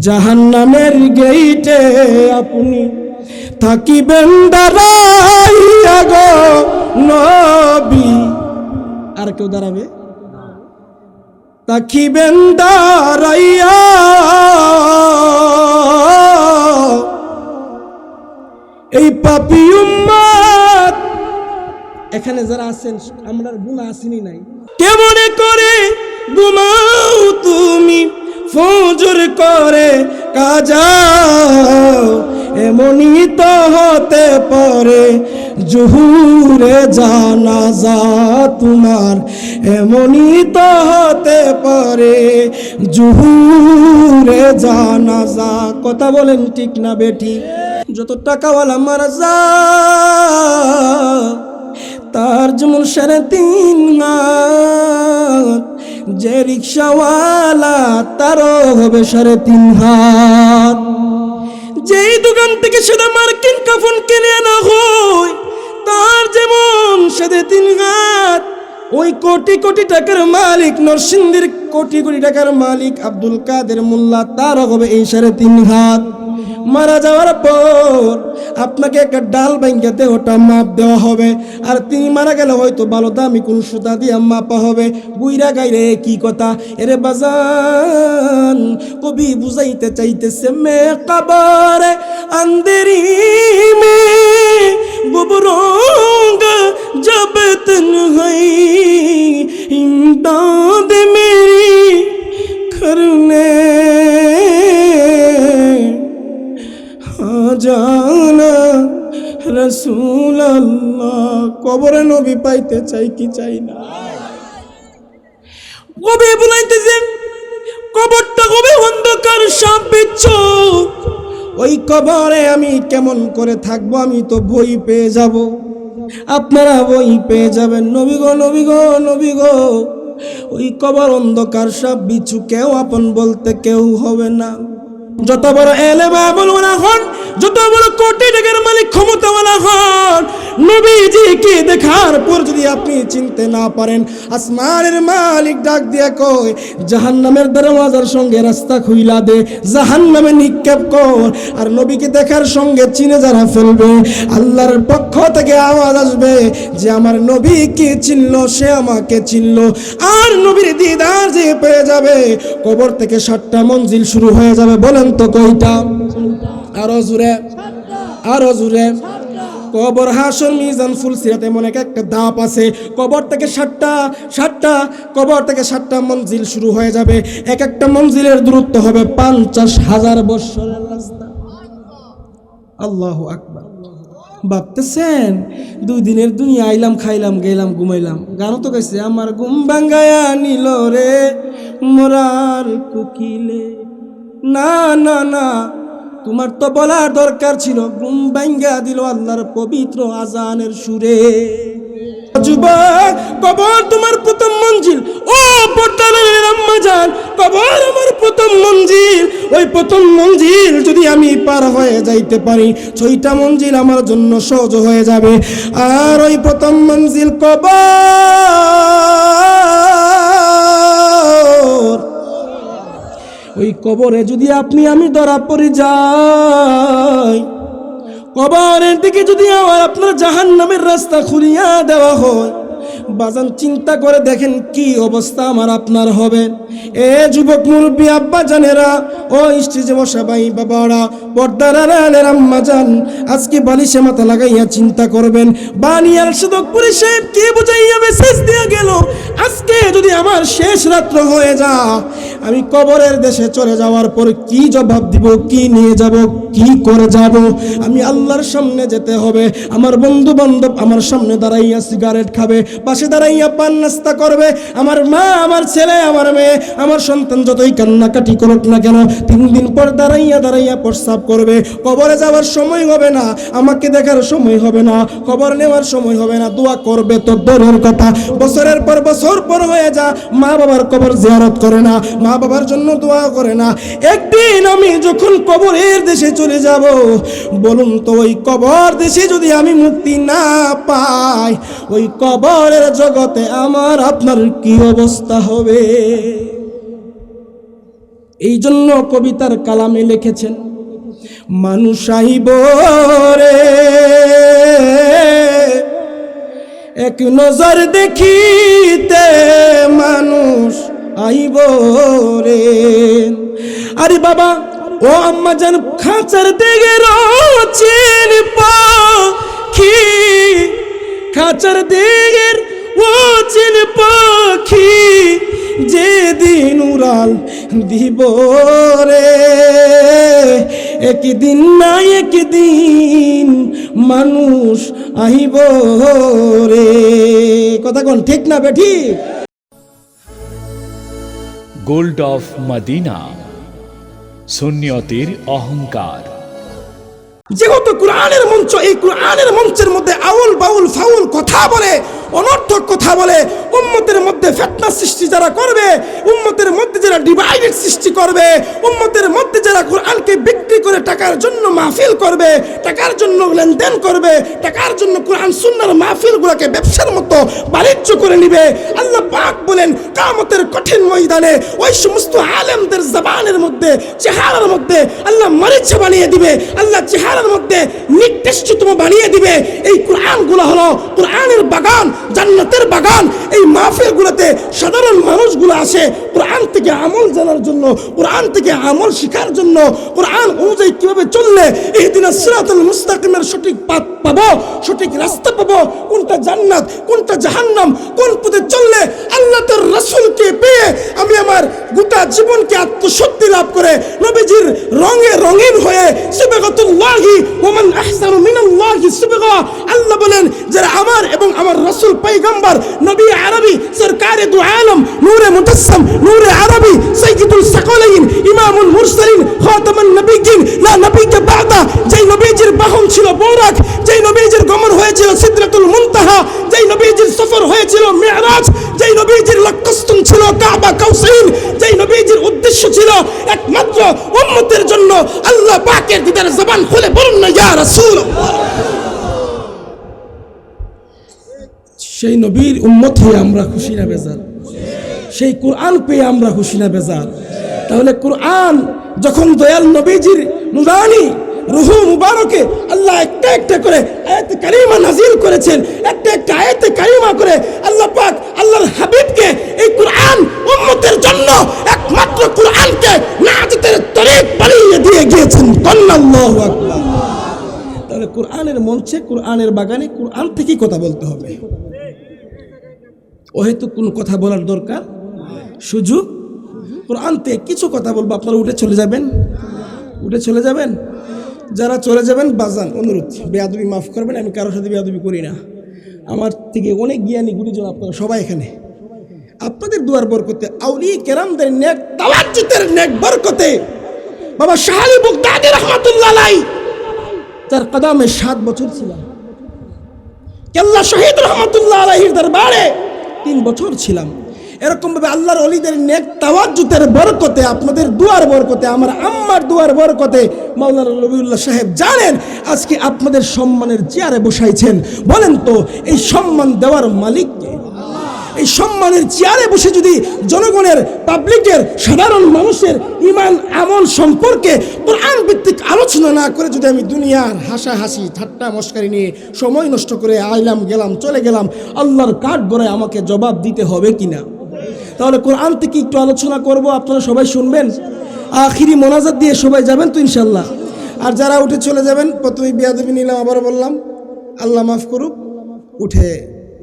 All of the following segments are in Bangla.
জাহান্নামের গেইটে আপনি থাকিবেন দাঁড়াইয়া গো নবী। আর কেউ দাঁড়াবে? থাকিবেন দাঁড়াইয়া এই পাপী উম্মত। এখানে যারা আছেন আমরা গুনাহ আসেনি নাই, কেমনে করে ঘুমাও তুমি ফজর করে কাজা, এমনই তো হতে পারে জুহুরে জানাজা তোমার, এমনই তো হতে পারে জুহুরে জানাজা। কথা বলেন ঠিক না বেঠিক? যত টাকাওয়ালা মারা যায় তার যেমন 3.5 হাত, যে রিক্সাওয়ালা তারও হবে 3.5 হাত। যেই দোকান থেকে সেটা মার্কিন কাফন কিনে আনা হয় তার যেমন 3.5 হাত, ওই কোটি কোটি টাকার মালিক নরসিংদীর কোটি কোটি টাকার মালিক আব্দুল কাদের মোল্লা তারও হবে এই 3.5 হাত। মারা যাওয়ার পর আপনাকে একটা ডাল ভাঙ্গাতে ওটা মাপ দেওয়া হবে, আর তিনি মারা গেলে হয়তো ভালো দামি কোন সুতা দিয়ে মাপা হবে। বুইরা গাইরে কি কথা এরে বাজান, কবি বুঝাইতে চাইতেছে মে কবরে আন্দেরি মে গুবরোঙ্গা জব তনহাই ইমদাদ মেরি করনে জানা রাসূলুল্লাহ। কবরে নবী পাইতে চাই কি চাই না? কবে বলাইতেছে কবরটা কবে অন্ধকার সাপ বিচ্ছু, ওই কবরে আমি কেমন করে থাকবো? আমি তো ভয় পেয়ে যাব, আপনারা ভয় পেয়ে যাবেন। নবী গো নবী গো নবী গো, ওই কবর অন্ধকার সাপ বিচ্ছু, কেউ আপন বলতে কেউ হবে না। যত বড় এলেম আমলওয়ালা হন, যত বড় কোটি টাকার মালিক ক্ষমতাওয়ালা হন, নবীজিকে দেখার পর যদি আপনি চিনতে না পারেন, আসমানের মালিক ডাক দিয়ে কয় জাহান্নামের দরওয়াজার সঙ্গে রাস্তা খুইলা দে, জাহান্নামে নিক্ষেপ কর। আর নবীকে দেখার সঙ্গে চিনে যারা ফেলবে, আল্লাহর পক্ষ থেকে আওয়াজ আসবে যে আমার নবীকে চিনলো সে আমাকে চিনলো। আর নবীর দিদার যে পেয়ে যাবে, কবর থেকে 7টা মঞ্জিল শুরু হয়ে যাবে। বলেন তো কয়টা? আরো জোরে, আরো জোরে। কবর, হাসর, মিজান, ফুলসিরাত এমন একটা ধাপ আছে। কবর থেকে 7টা কবর থেকে 7টা মঞ্জিল শুরু হয়ে যাবে। এক একটা মঞ্জিলের দূরত্ব হবে 50,000 বছরের রাস্তা। আল্লাহু আকবার। ভাবতেছেন 2 দিনের দুনিয়া আইলাম, খাইলাম, গেলাম, ঘুমাইলাম। গানও তো গাইছে আমার ঘুম ভাঙ্গায়া নিল রে মোরার কুকিলে। না না না, তোমার তো বলার দরকার ছিল, ঘুম ভাঙ্গা দিল আল্লাহর পবিত্র আজানের সুরে। যুবক, কবর তোমার প্রথম মঞ্জিল। ও পর্দারের আম্মা জান, কবর আমার প্রথম মঞ্জিল। ওই প্রথম মঞ্জিল যদি আমি পার হয়ে যাইতে পারি, 6টা মঞ্জিল আমার জন্য সহজ হয়ে যাবে। আর ওই প্রথম মঞ্জিল কবর, ওই কবরে যদি আমি ধরা পড়ে যাই, কবরের দিকে যদি আপনার জাহান্নামের রাস্তা খুলিয়া দেওয়া হয়, বাজান চিন্তা করে দেখেন কি অবস্থা আমার আপনার হবে। এ যুবক মুরব্বী আব্বা জানেরা, ও স্টেজে বসা ভাই বাবারা, পর্দার আড়ালের আম্মা জান, আজকে বালিশে মাথা লাগাইয়া চিন্তা করবেন বানিয়াল সদকপুরি সাহেব কি বুঝাইয়া মেসেজ দিয়ে গেল, আজকে যদি আমার শেষ রাত্র হয়ে যা, আমি কবরের দেশে চলে যাওয়ার পর কি জবাব দিব, কি নিয়ে যাব, কি করে যাব? আমি আল্লাহর সামনে যেতে হবে। আমার বন্ধু বান্ধব আমার সামনে দাঁড়াইয়া সিগারেট খাবে, পাশে দাঁড়াইয়া পান নাস্তা করবে। আমার মা, আমার ছেলে, আমার মেয়ে, আমার সন্তান যতই কান্নাকাটি করুক না কেন, 3 দিন পর দাঁড়াইয়া দাঁড়াইয়া প্রস্রাব করবে। কবরে যাওয়ার সময় হবে না, আমাকে দেখার সময় হবে না, খবর নেওয়ার সময় হবে না। দোয়া করবে তো দূরের কথা, বছরের পর বছর পর হয়ে যা, মা বাবার কবর জিয়ারত করে না, মা বাবার জন্য দোয়া করে না। একদিন আমি যখন কবরের দেশে চলে যাব, বলুন তো ওই কবর দেশে যদি আমি মুক্তি না পাই, ওই কবরের জগতে আমার আপনার কি অবস্থা হবে? এই জন্য কবিতার কালামে লিখেছেন, মানুষ আইব রে এক নজর দেখিতে, মানুষ আইব রে। আরে বাবা ও আম্মা জান, খাঁচার দিকে রচিন পাখি, খাঁচার দিকের ওচিন পাখি যেদিন উড়াল দিব রে, একদিন না একদিন মানুষ আহিব রে। কথা কোন ঠিক না বেঠি? গোল্ড অফ মদিনা, সুন্নিয়তের অহংকার। যেহেতু কোরআনের মঞ্চ, এই কোরআনের মঞ্চের মধ্যে আউল বাউল ফাউল কথা বলে, অনর্থক কথা বলে, উম্মতের মধ্যে ফিতনা সৃষ্টি যারা করবে, উম্মতের মধ্যে যারা ডিভাইডেড সৃষ্টি করবে, উম্মতের মধ্যে যারা কোরআনকে বিক্রি করে টাকার জন্য মাহফিল করবে, টাকার জন্য লেনদেন করবে, টাকার জন্য কোরআন সুন্নাহর মাহফিলগুলোকে ব্যবসার মতো বাণিজ্য করে নিবে, আল্লাহ পাক বলেন কিয়ামতের কঠিন ময়দানে ওই সমস্ত আলেমদের জবানের মধ্যে, চেহারার মধ্যে আল্লাহ মরিচা বানিয়ে দিবে, আল্লাহ চেহারার মধ্যে নিকৃষ্টতম বানিয়ে দিবে। এই কোরআনগুলো হলো কোরআনের বাগান, জান্নাতের বাগান। এই মাহফিলগুলোতে সাধারণ মানুষগুলো আসে কোরআন থেকে আমল জানার জন্য, কোরআন থেকে আমল শেখার জন্য, কোরআন অনুযায়ী কিভাবে চললে ইহদিনাস সিরাতাল মুস্তাকিমের সঠিক পথ পাবো, সঠিক রাস্তা পাবো, কোনটা জান্নাত কোনটা জাহান্নাম, কোন পথে চললে আল্লাহ তার রাসূলকে পেয়ে আমি আমার গোটা জীবনকে আত্মশুদ্ধি লাভ করে নবীজির রঙে রঙিন হয়ে সিবগাতুল্লাহি ওয়া মান আহসানু মিনাল্লাহি সিবগা। আল্লাহ বলেন যারা আমার এবং আমার রাসূল পয়গম্বর নবী আরবি সরকারে দু আলম নূরে মুতাসসাম নূরে আরবি সাইয়্যিদুল সাকালাইন ইমামুল মুরসালিন খাতামুন নবিয়্যিন লা নবিয়্যা বাদা, যেই নবীজির বাহন ছিল বুরাক, যেই নবীজির গমন হয়েছিল সিদরাতুল মুনতাহা, যেই নবীজির সফর হয়েছিল মিরাজ, যেই নবীজির লক্ষ্যস্থান ছিল কাবা কাউসাইন, যেই নবীজির উদ্দেশ্য ছিল একমাত্র উম্মতের জন্য, আল্লাহ পাকের দিদার জবান খুলে বলুন না ইয়া রাসূলুল্লাহ। সেই নবীর উম্মত হয়ে আমরা খুশি না বেজার? সেই কোরআন পেয়ে আমরা খুশি না বেজার? তাহলে কোরআন যখন দয়াল নবীজির নুরানি রুহু মুবারকে আল্লাহ একটা একটা করে আয়াতে কারিমা নাজিল করেছেন, একটা একটা আয়াতে কারিমা করে আল্লাহ পাক আল্লাহর হাবিবকে এই কোরআন উম্মতের জন্য একমাত্র কোরআনকে নাজাতের তরিক বানিয়ে দিয়ে গিয়েছেন। আল্লাহু আকবার। তাহলে কোরআনের মঞ্চে, কোরআনের বাগানে কোরআন থেকেই কথা বলতে হবে। ওহেতু কোন কথা বলার দরকার সুযোগ কোরআন থেকে কিছু কথা বলবো, আপনারা উঠে চলে যাবেন, উঠে চলে যাবেন। যারা চলে যাবেন বাজান অনুরোধ, বেয়াদবি মাফ করবেন, আমি কারোর সাথে বেয়াদবি করি না। আমার থেকে অনেক জ্ঞানী গুরুজন আপনারা সবাই এখানে, আপনাদের দুয়ার বরকতে, আউলিয়া কেরামদের নেক তাওয়াজ্জুদের নেক বরকতে, বাবা শাহ আলী বাগদাদী রাহমাতুল্লাহ আলাইহি তার কদমে 7 বছর ছিলাম, কেল্লা শহীদ রহমাতুল্লাহ আলাইহির দরবারে 3 বছর ছিলাম। এরকম ভাবে আল্লাহর ওলিদের নেক তাওয়াজ্জুদের বরকতে, আপনাদের দুয়ার বরকতে, আমার আম্মার দুয়ার বরকতে মাওলানা রবিউল্লাহ সাহেব জানেন আজকে আপনাদের সম্মানের চেয়ারে বসাইছেন। বলেন তো এই সম্মান দেওয়ার মালিক কে? এই সম্মানের চেয়ারে বসে যদি জনগণের, পাবলিকের, সাধারণ মানুষের ঈমান আমল সম্পর্কে কোরআন ভিত্তিক আলোচনা না করে যদি আমি দুনিয়ার হাসাহাসি ঠাট্টা মস্কারি নিয়ে সময় নষ্ট করে আইলাম গেলাম চলে গেলাম, আল্লাহর কাঠ গড়ায় আমাকে জবাব দিতে হবে কিনা? তাহলে কোরআন থেকে একটু আলোচনা করব, আপনারা সবাই শুনবেন। আখিরি মোনাজাত দিয়ে সবাই যাবেন তো ইনশাল্লাহ। আর যারা উঠে চলে যাবেন, প্রথমে বিয়াদবি নিলাম, আবারও বললাম আল্লাহ মাফ করুক, উঠে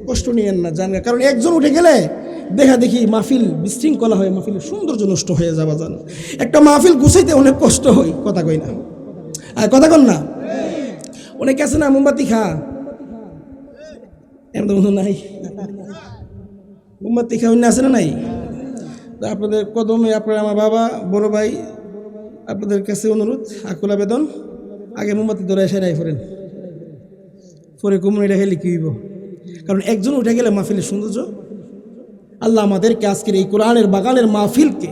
কষ্ট নিয়েন না, জান। কারণ একজন উঠে গেলে দেখা দেখি মাহফিল বিশৃঙ্খলা হয়ে মাহফিলের সৌন্দর্য নষ্ট হয়ে যাওয়া যান। একটা মাহফিল গুছাইতে অনেক কষ্ট হয়, কথা কই না, আর কথা কন না। অনেকে আছে না মোমবাতি খা, এমন বন্ধু নাই, মোমবাতি খা অন্য আছে না নাই? আপনাদের কদমে, আপনার আমার বাবা বড় ভাই, আপনাদের কাছে অনুরোধ, আকুল আবেদন, আগে মোমবাতি ধরে এসে নাই ফোরেন, পরে কমুনি রেখে লিখিব। কারণ একজন উঠে গেলে মাহফিলের সৌন্দর্য। আল্লাহ আমাদেরকে আজকের এই কোরআনের বাগানের মাহফিলকে,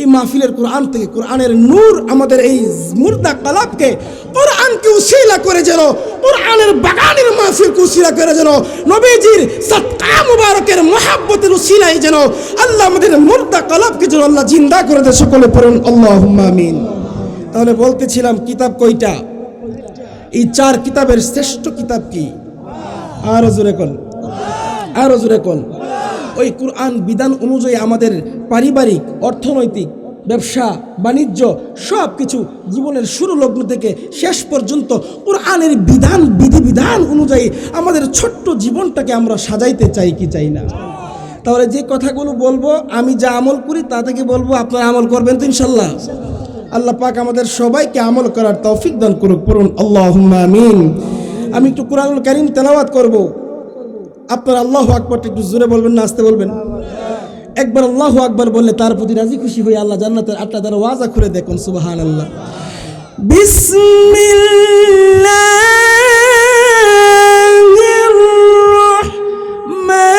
এই মাহফিলের কোরআন থেকে কোরআনের নূর আমাদের এই মুর্দা কালাবকে কোরআনকে উসিলা করে যেন কোরআনের বাগানের মাহফিলকে উসিলা করে যেন নবীজির সাদকা মুবারকের মহাব্বতের উসিলায় যেন আল্লাহ আমাদের মুর্দা কালাবকে যেন আল্লাহ জিন্দা করে দেয়। সকলে পড়ুন আল্লাহুম্মা আমিন। তাহলে বলতেছিলাম কিতাব কয়টা? এই 4 কিতাবের শ্রেষ্ঠ কিতাব কি? আরো জোরে কোন, আরো জোরে কোন। ওই কোরআন বিধান অনুযায়ী আমাদের পারিবারিক, অর্থনৈতিক, ব্যবসা বাণিজ্য সব কিছু জীবনের শুরু লগ্ন থেকে শেষ পর্যন্ত কোরআনের বিধান বিধিবিধান অনুযায়ী আমাদের ছোট্ট জীবনটাকে আমরা সাজাইতে চাই কি চাই না? তাহলে যে কথাগুলো বলবো আমি যা আমল করি তা থেকে বলবো, আপনারা আমল করবেন তো ইনশাল্লাহ? আল্লাহ পাক আমাদের সবাইকে আমল করার তৌফিক দান করুক। পড়ুন আল্লাহুম্মা আমিন। আমি একটু কোরআনুল কারীম তেলাওয়াত করব, আপনারা আল্লাহু আকবারটা একটু জোরে বলবেন না আস্তে বলবেন? একবার আল্লাহু আকবার বললে তার প্রতি রাজি খুশি হয়ে আল্লাহ জান্নাতের 8টা দরওয়াজা খুলে দেখুন। সুবহানাল্লাহ। বিসমিল্লাহির রাহমানির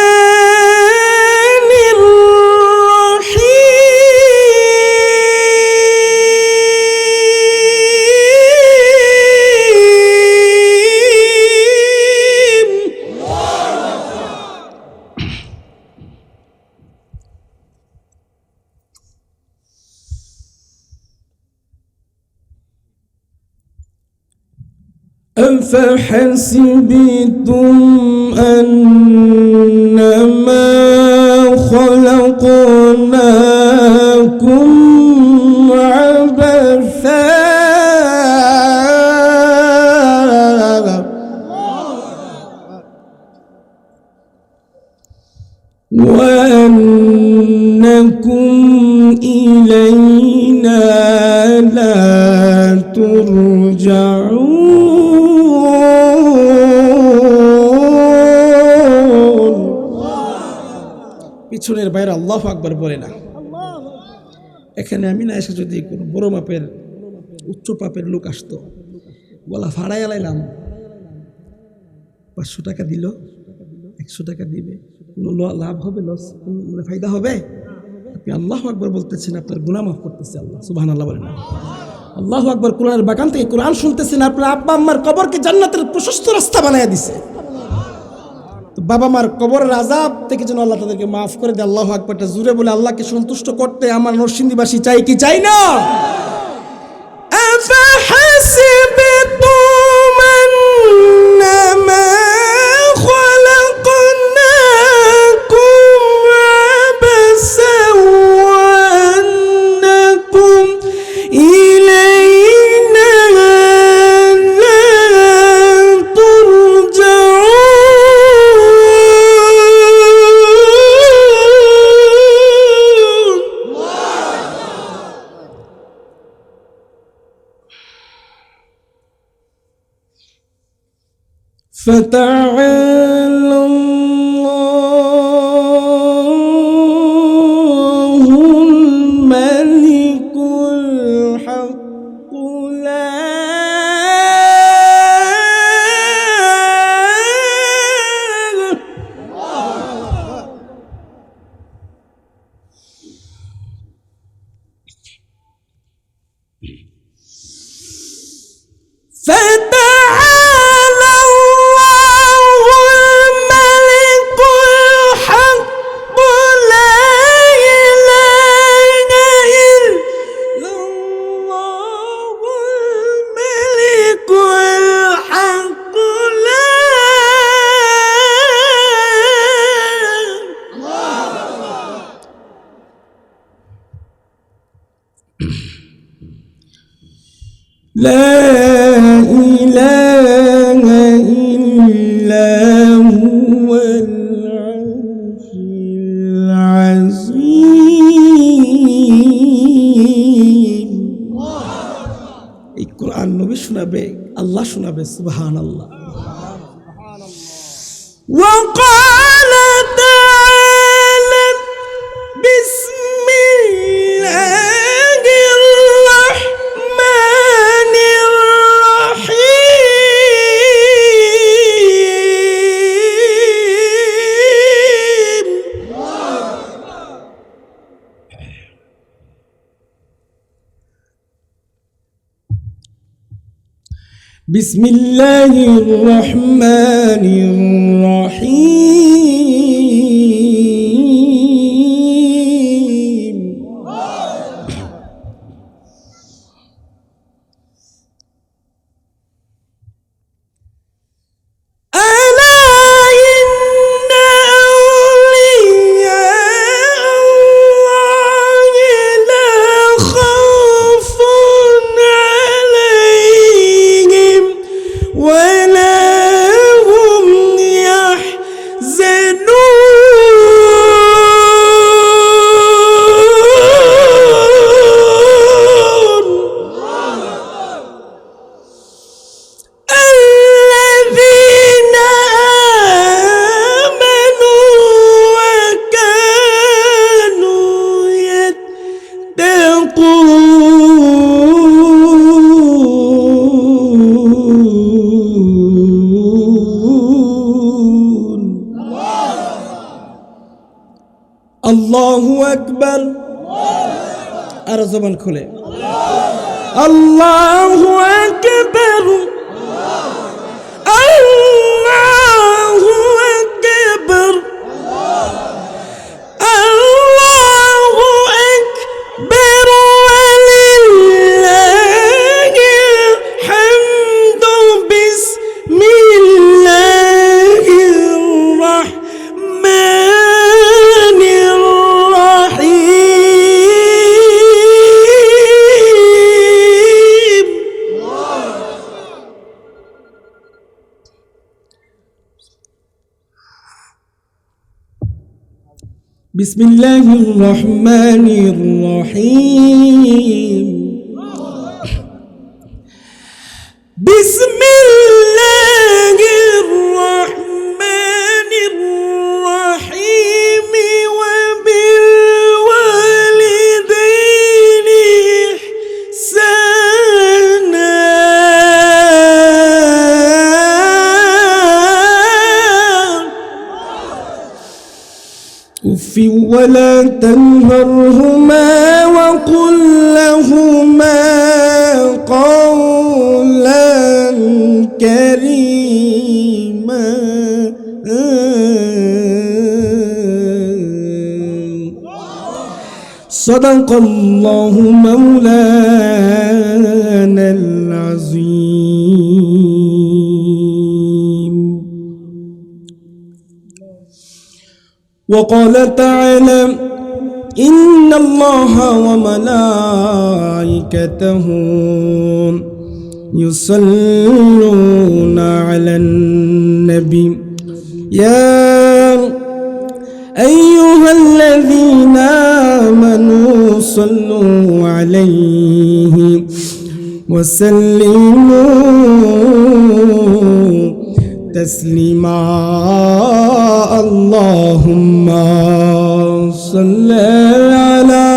أفحسبتم أنما خلقناكم عبثا وأنكم إلينا لا ترجعون। পিছনের বাইরে আল্লাহু আকবার বলে না। এখানে আমি না এসে যদি কোনো বড় মাপের উচ্চ পাপের লোক আসতো, বলা ভাড়াই আলাইলাম, 500 টাকা দিল, 100 টাকা দিবে, কোনো লাভ হবে? লস মানে ফায়দা হবে? আপনি আল্লাহু আকবার বলতেছেন, আপনার গুনাহ মাফ করতেছে আল্লাহ। সুবহানাল্লাহ বলেন। আল্লাহু আকবার। কোরআনের বাগান থেকে কোরআন শুনতেছেন, আপনার আব্বা আম্মার কবরকে জান্নাতের প্রশস্ত রাস্তা বানায় দিছে। তো বাবা মার কবরের আযাব থেকে যেন আল্লাহ তাদেরকে মাফ করে দেয়। আল্লাহু আকবারটা জুড়ে বলে আল্লাহকে সন্তুষ্ট করতে আমার নরসিংদীবাসী চাই কি চাই না? আফাহাসিবতুম আন্নামা খালাকনাকুম আবাসাও ওয়া আন্নাকুম ইলাইনা লা فتعالى الله الملك الحق لا لا إله إلا هو العرش العظيم। এই কোরআন নবী শোনাবে, আল্লাহ শোনাবে। সুবহানাল্লাহ। وقال تعالى بسم الله الرحمن الرحيم বিসমিল্লাহির রহমানির রহিম। আলা ইন্না আউলিয়া আল্লাহি লা খাউফুন আলাইহিম ওয়া লা হুম ইয়াহজানুন। الذين آمنوا وكانوا يتقون الله أكبر আর জবান খুলে আল্লাহু আকবার আল্লাহু আকবার আল্লাহু আকবার ওয়ালিল্লাহিল হামদু বিসমিল্লাহির রাহমানির রাহিম। বিসমিল্লাহির রহমানির রহিম। বিসমিল্লাহির রহমানির রহিম। ওয়া বিল ওয়ালিদাইনি ইহসানা। أف ولا تنهرهما وقل لهما قولا كريما صدق الله مولانا العظيم. وقال تعالى إن الله وملائكته يصلون على النبي يا أيها الذين آمنوا صلوا عليه وسلموا تسليما اللهم صل على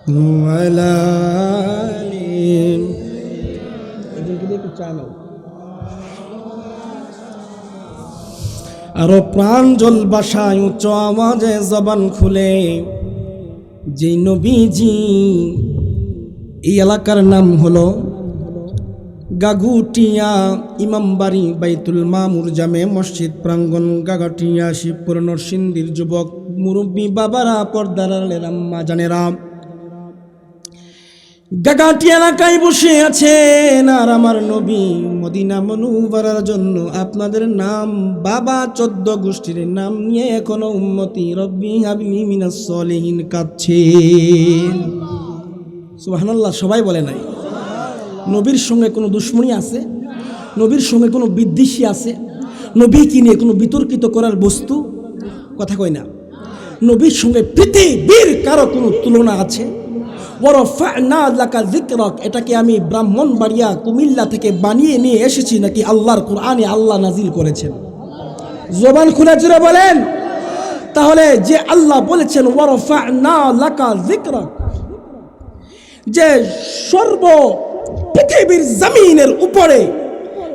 وعلى আরো প্রাঞ্জল ভাষায় উচ্চ আওয়াজে জবান খুলে যে নবীজি, এই এলাকার নাম হলো গাগুটিয়া ইমামবাড়ি বাইতুল মামুর জামে মসজিদ প্রাঙ্গণ, গাগাটিয়া শিবপুর নরসিংদীর যুবক মুরব্বী বাবারা, পর্দার আড়ালের আম্মা জানেরা, গাগাটি এলাকায় বসে আছেন। আর আমার নবী মদিনা মুনওয়ারার জন্য আপনাদের নাম, বাবা 14 গোষ্ঠীর নাম নিয়ে এখনো উম্মতি রব্বি হাবলি মিনাস সলিহিন কাঁদছেন। সুবহানাল্লাহ, সবাই বলে নাই। নবীর সঙ্গে কোনো দুশ্মনী আছে? নবীর সঙ্গে কোনো বিদ্বেষী আছে? নবীকে নিয়ে কোনো বিতর্কিত করার বস্তু? কথা কই না। নবীর সঙ্গে পৃথিবীর কারো কোনো তুলনা আছে? ওয়ারাফা'না লাকা যিকরাক, এটাকে আমি ব্রাহ্মণবাড়িয়া কুমিল্লা থেকে বানিয়ে নিয়ে এসেছি নাকি আল্লাহর কোরআনে আল্লাহ নাজিল করেছেন? জবান খুলে জুড়ে বলেন। তাহলে যে আল্লাহ বলেছেন ওয়ারাফা'না লাকা যিকরাক, যে সর্ব পৃথিবীর জমিনের উপরে,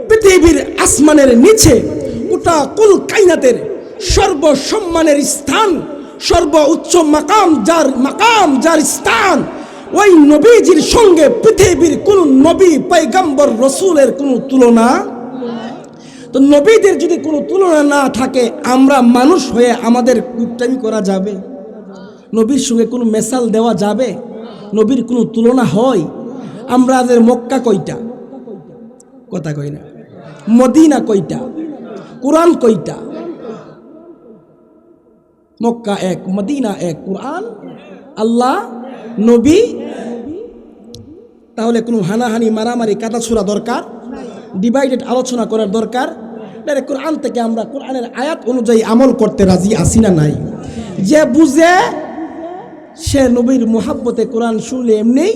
পৃথিবীর আসমানের নিচে, গোটা কুল কায়নাতের সর্বসম্মানের স্থান সর্বোচ্চ মাকাম যার স্থান, ওই নবীজির সঙ্গে পৃথিবীর কোন নবী পয়গম্বর রসুলের কোনো তুলনা। তো নবীদের যদি কোনো তুলনা না থাকে, আমরা মানুষ হয়ে আমাদের কুট্টামি করা যাবে? নবীর সঙ্গে কোনো মেসাল দেওয়া যাবে? নবীর কোনো তুলনা হয়? আমাদের মক্কা কয়টা? কথা কই না। মদিনা কয়টা? কুরআন কয়টা? মক্কা এক, মদিনা এক, কুরআন, আল্লাহ, নবী। তাহলে কোনো হানাহানি, মারামারি, কাটাছোড়া দরকার, ডিভাইডেড আলোচনা করার দরকার? ডাইরেক্ট কোরআন থেকে আমরা কোরআনের আয়াত অনুযায়ী আমল করতে রাজি আছি না নাই? যে বুঝে সে নবীর মোহাব্বতে কোরআন শুনলে এমনি,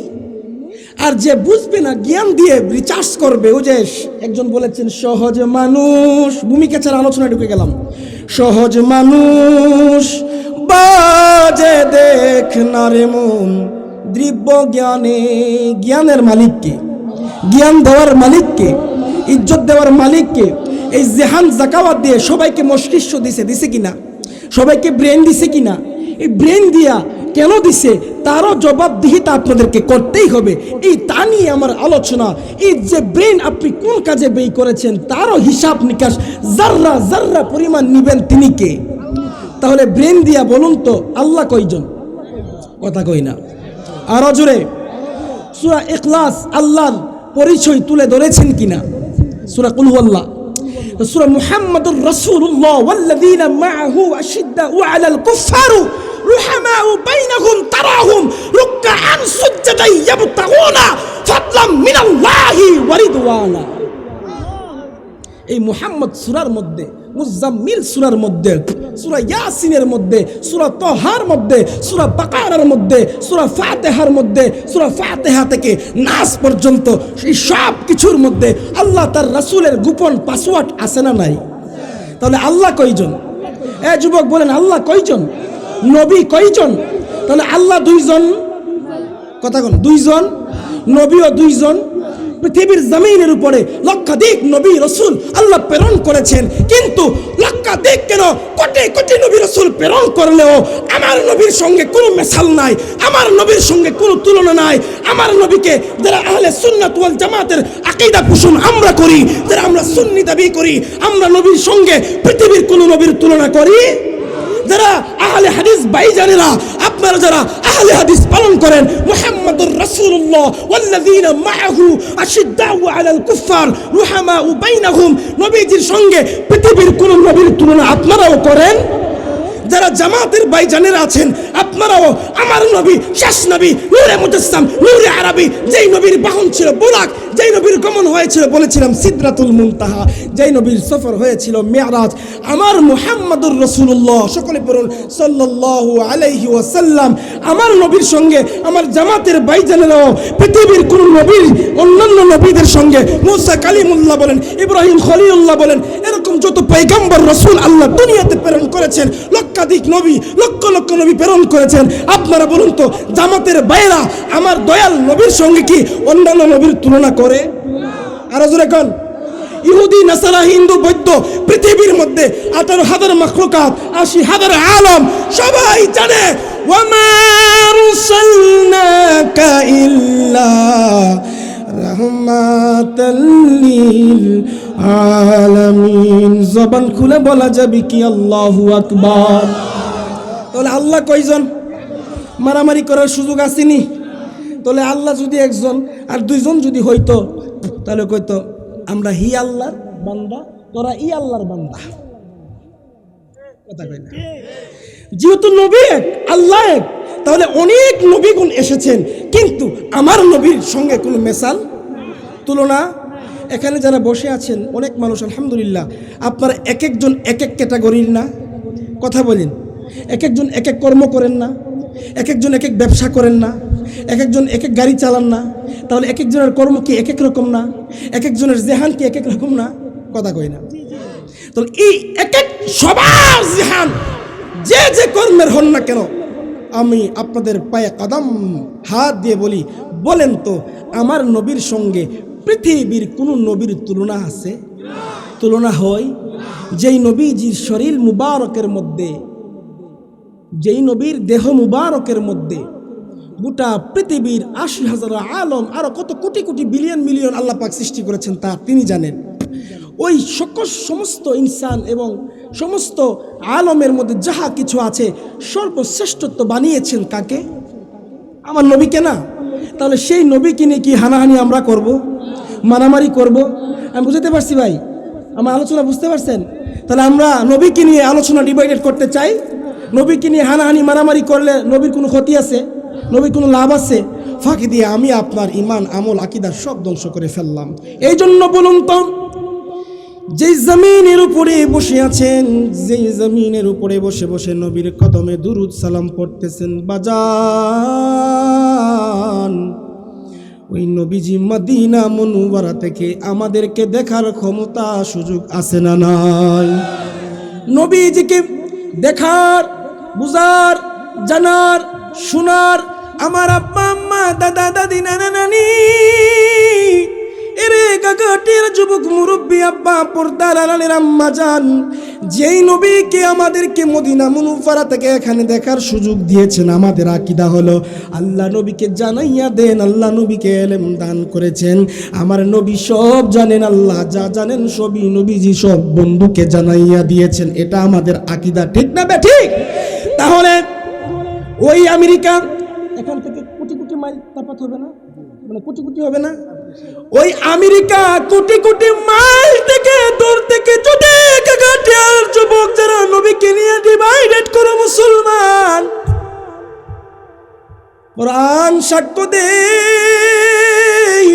আর যে বুঝবে না জ্ঞান দিয়ে রিচার্জ করবে। ও যে একজন বলেছেন, সহজ মানুষ, ভূমিকা ছাড়া আলোচনা ঢুকে গেলাম। সহজ মানুষ বাজে দেখ না রে মন, দ্রব্য জ্ঞানে। জ্ঞানের মালিককে, জ্ঞান দেওয়ার মালিককে, ইজ্জত দেওয়ার মালিককে। এই জেহান জাকাওয়াত দিয়ে সবাইকে মস্তিষ্ক দিছে কিনা? সবাইকে ব্রেন দিছে কিনা? এই ব্রেন দিয়া কেন দিছে তারও জবাবদিহিতা আপনাদেরকে করতেই হবে। এই তা নিয়ে আমার আলোচনা। এই যে ব্রেন আপনি কোন কাজে ব্যয় করেছেন তারও হিসাব নিকাশ জাররা জাররা পরিমাণ নিবেন তিনি কে? তাহলে ব্রেন দিয়া বলুন তো আল্লাহ কয়জন? কথা কই না। আরো জোরে সূরা ইখলাস আল্লাহর পরিচয় তুলে ধরেছেন কিনা? সূরা কুল হুয়াল্লাহ, সূরা মুহাম্মাদুর রাসূলুল্লাহ ওয়াল্লাযীনা মাআহু আশিদ্দাউ আলাল কুফফারি রুহামাউ বাইনাহুম তারাহুম রুকআন সুজদান ইয়াবতাগুনা ফাদলাম মিনাল্লাহি ওয়া রিদওয়ানা। এই মুহাম্মদ সূরার মধ্যে, মুজাম্মিল সূরার মধ্যে, সূরা ইয়াসিনের মধ্যে, সূরা তাহার মধ্যে, সূরা বাকারার মধ্যে, সূরা ফাতিহার মধ্যে, সূরা ফাতিহা থেকে নাস পর্যন্ত এই সব কিছুর মধ্যে আল্লাহ তার রাসূলের গোপন পাসওয়ার্ড আছে না নাই? তাহলে আল্লাহ কয়জন? এ যুবক বলেন আল্লাহ কয়জন? নবী কয়জন? তাহলে আল্লাহ দুইজন। কথা বল, দুইজন। নবীও দুইজন। পৃথিবীর জমিনের উপরে লক্ষাধিক নবী রসুল আল্লাহ প্রেরণ করেছেন, কিন্তু লক্ষাধিক কেন কোটি কোটি নবী রসুল প্রেরণ করলেও আমার নবীর সঙ্গে কোনো মেশাল নাই, আমার নবীর সঙ্গে কোনো তুলনা নাই। আমার নবীকে যারা আহলে সুন্নাত ওয়াল জামাতের আকীদা পোষণ আমরা করি, যারা আমরা সুন্নি দাবি করি, আমরা নবীর সঙ্গে পৃথিবীর কোনো নবীর তুলনা করি? যারা আহলে হাদিস ভাইজানেরা, আপনারা যারা আহলে হাদিস পালন করেন, মুহাম্মাদুর রাসূলুল্লাহ ওয়াল্লাযীনা মাআহু আশিদ্দাউ আলাল কুফফার রুহামাউ বাইনাহুম, নবীজির সঙ্গে পৃথিবীর কোন নবীর তুলনা আপনারাও করেন? যারা জামাতের ভাইজানেরা আছেন, আপনারাও আমার নবী, শেষ নবী, নূরে মুজাসসাম, নূরে আরবি, যেই নবীর বাহন ছিল বুরাক, যেই নবীর গমন হয়েছিল বলেছিলাম সিদরাতুল মুনতাহা, যেই নবীর সফর হয়েছিল মেরাজ, আমার মুহাম্মাদুর রাসূলুল্লাহ, সকলে পড়ুন সাল্লাল্লাহু আলাইহি ওয়াসাল্লাম, আমার নবীর সঙ্গে আমার জামাতের ভাইজানেরাও পৃথিবীর কোন নবীর, অন্যান্য নবীদের সঙ্গে মুসা কালিমুল্লাহ বলেন, ইব্রাহিম খলিলুল্লাহ বলেন, এরকম যত পয়গম্বর রাসূল আল্লাহ দুনিয়াতে প্রেরণ করেছেন, লক্ষাধিক নবী, লক্ষ লক্ষ নবী প্রেরণ করেছেন, আপনারা বলুন তো জামাতের ভাইরা আমার দয়াল নবীর সঙ্গে কি অন্যান্য নবীর তুলনা করে? আর জোরে কোন? ইহুদি, নাসারা, হিন্দু, বৌদ্ধ, পৃথিবীর মধ্যে 18,000 মাখলুকাত, 80,000 আলম, সবাই জানে ওয়ামা আরসালনাকা ইল্লা রাহমাতাল লিল আলামিন। জবান খুলে বলা যাবে কি আল্লাহু আকবার? তাহলে আল্লাহ কয়জন? মারামারি করার সুযোগ আসেনি? তাহলে আল্লাহ যদি একজন আর দুইজন যদি হইতো, তাহলে কইতো আমরা হি আল্লাহর বান্দা, তোরা ই আল্লাহর বান্দা। কথা কই না? যেহেতু নবী এক, আল্লাহ এক, তাহলে অনেক নবীগুণ এসেছেন, কিন্তু আমার নবীর সঙ্গে কোনো মেসাল, তুলনা। এখানে যারা বসে আছেন অনেক মানুষ, আলহামদুলিল্লাহ, আপনারা এক একজন এক এক ক্যাটাগরির না? কথা বলেন। এক একজন এক এক কর্ম করেন না? এক একজন এক এক ব্যবসা করেন না? এক একজন এক এক গাড়ি চালান না? তাহলে এক একজনের কর্ম কি এক এক রকম না? এক একজনের জেহান কি এক এক রকম না? কথা কই না? তাহলে এই এক এক সবার জেহান যে যে কর্মের হন না কেন, আমি আপনাদের পায়ে কদম হাত দিয়ে বলি, বলেন তো আমার নবীর সঙ্গে পৃথিবীর কোন নবীর তুলনা আছে? তুলনা হয়? যেই নবীজির শরীর মুবারকের মধ্যে যেই নবীর দেহ মুবারকের মধ্যে গোটা পৃথিবীর ৮০,০০০ আলম আরো কত কোটি কোটি বিলিয়ন মিলিয়ন আল্লাহ পাক সৃষ্টি করেছেন তা তিনি জানেন। ওই সমস্ত ইনসান এবং সমস্ত আলমের মধ্যে যাহা কিছু আছে সর্বশ্রেষ্ঠত্ব বানিয়েছেন কাকে? আমার নবীকে না? তাহলে সেই নবীকে নিয়ে কি হানাহানি আমরা করব, মারামারি করব? আমি বুঝতে পারছি ভাই, আমার আলোচনা বুঝতে পারছেন? তাহলে আমরা নবীকে নিয়ে আলোচনা ডিভাইডেড করতে চাই, নবীকে নিয়ে হানাহানি মারামারি করলে নবীর কোনো ক্ষতি আছে? নবীর কোনো লাভ আছে? ফাঁকি দিয়ে আমি আপনার ইমান আমল আকিদার সব ধ্বংস করে ফেললাম। এই জন্য বলুন তো, যেই জমিনের উপরে বসে আছেন, যেই জমিনের উপরে বসে বসে নবীর কদমে দুরুদ সালাম পড়তেছেন বাজান, ওই নবীজি মদিনা মুনওয়ারা থেকে আমাদেরকে দেখার ক্ষমতা সুযোগ আছে না নাই? নবীজিকে দেখার, বুঝার, জানার, শোনার আমার আব্বা আম্মা দাদা দাদি নানা নানি, এরে গাগাটির যুবক মুরব্বী আব্বা পর্দার আড়ালের আম্মা জান, যেই নবীকে আমাদেরকে মদিনা মুনওয়ারা থেকে এখানে দেখার সুযোগ দিয়েছেন, আমাদের আকীদা হলো আল্লাহ নবীকে জানাইয়া দেন, আল্লাহ নবীকে ইলম দান করেছেন, আমার নবী সব জানেন, আল্লাহ যা জানেন সবই নবীজি সব বন্ধুকে জানাইয়া দিয়েছেন। এটা আমাদের আকীদা, ঠিক না বে ঠিক? তাহলে ওই আমেরিকা এখান থেকে কোটি কোটি মাইল তফাৎ হবে না? মানে কোটি কোটি হবে না? ওই আমেরিকা কোটি কোটি মাইল থেকে দূর থেকে যদি গাগাটিয়ার যুবক যারা নবীকে নিয়ে ডিভাইডেড করো মুসলমান, কোরআন সাক্ষ্য দেয়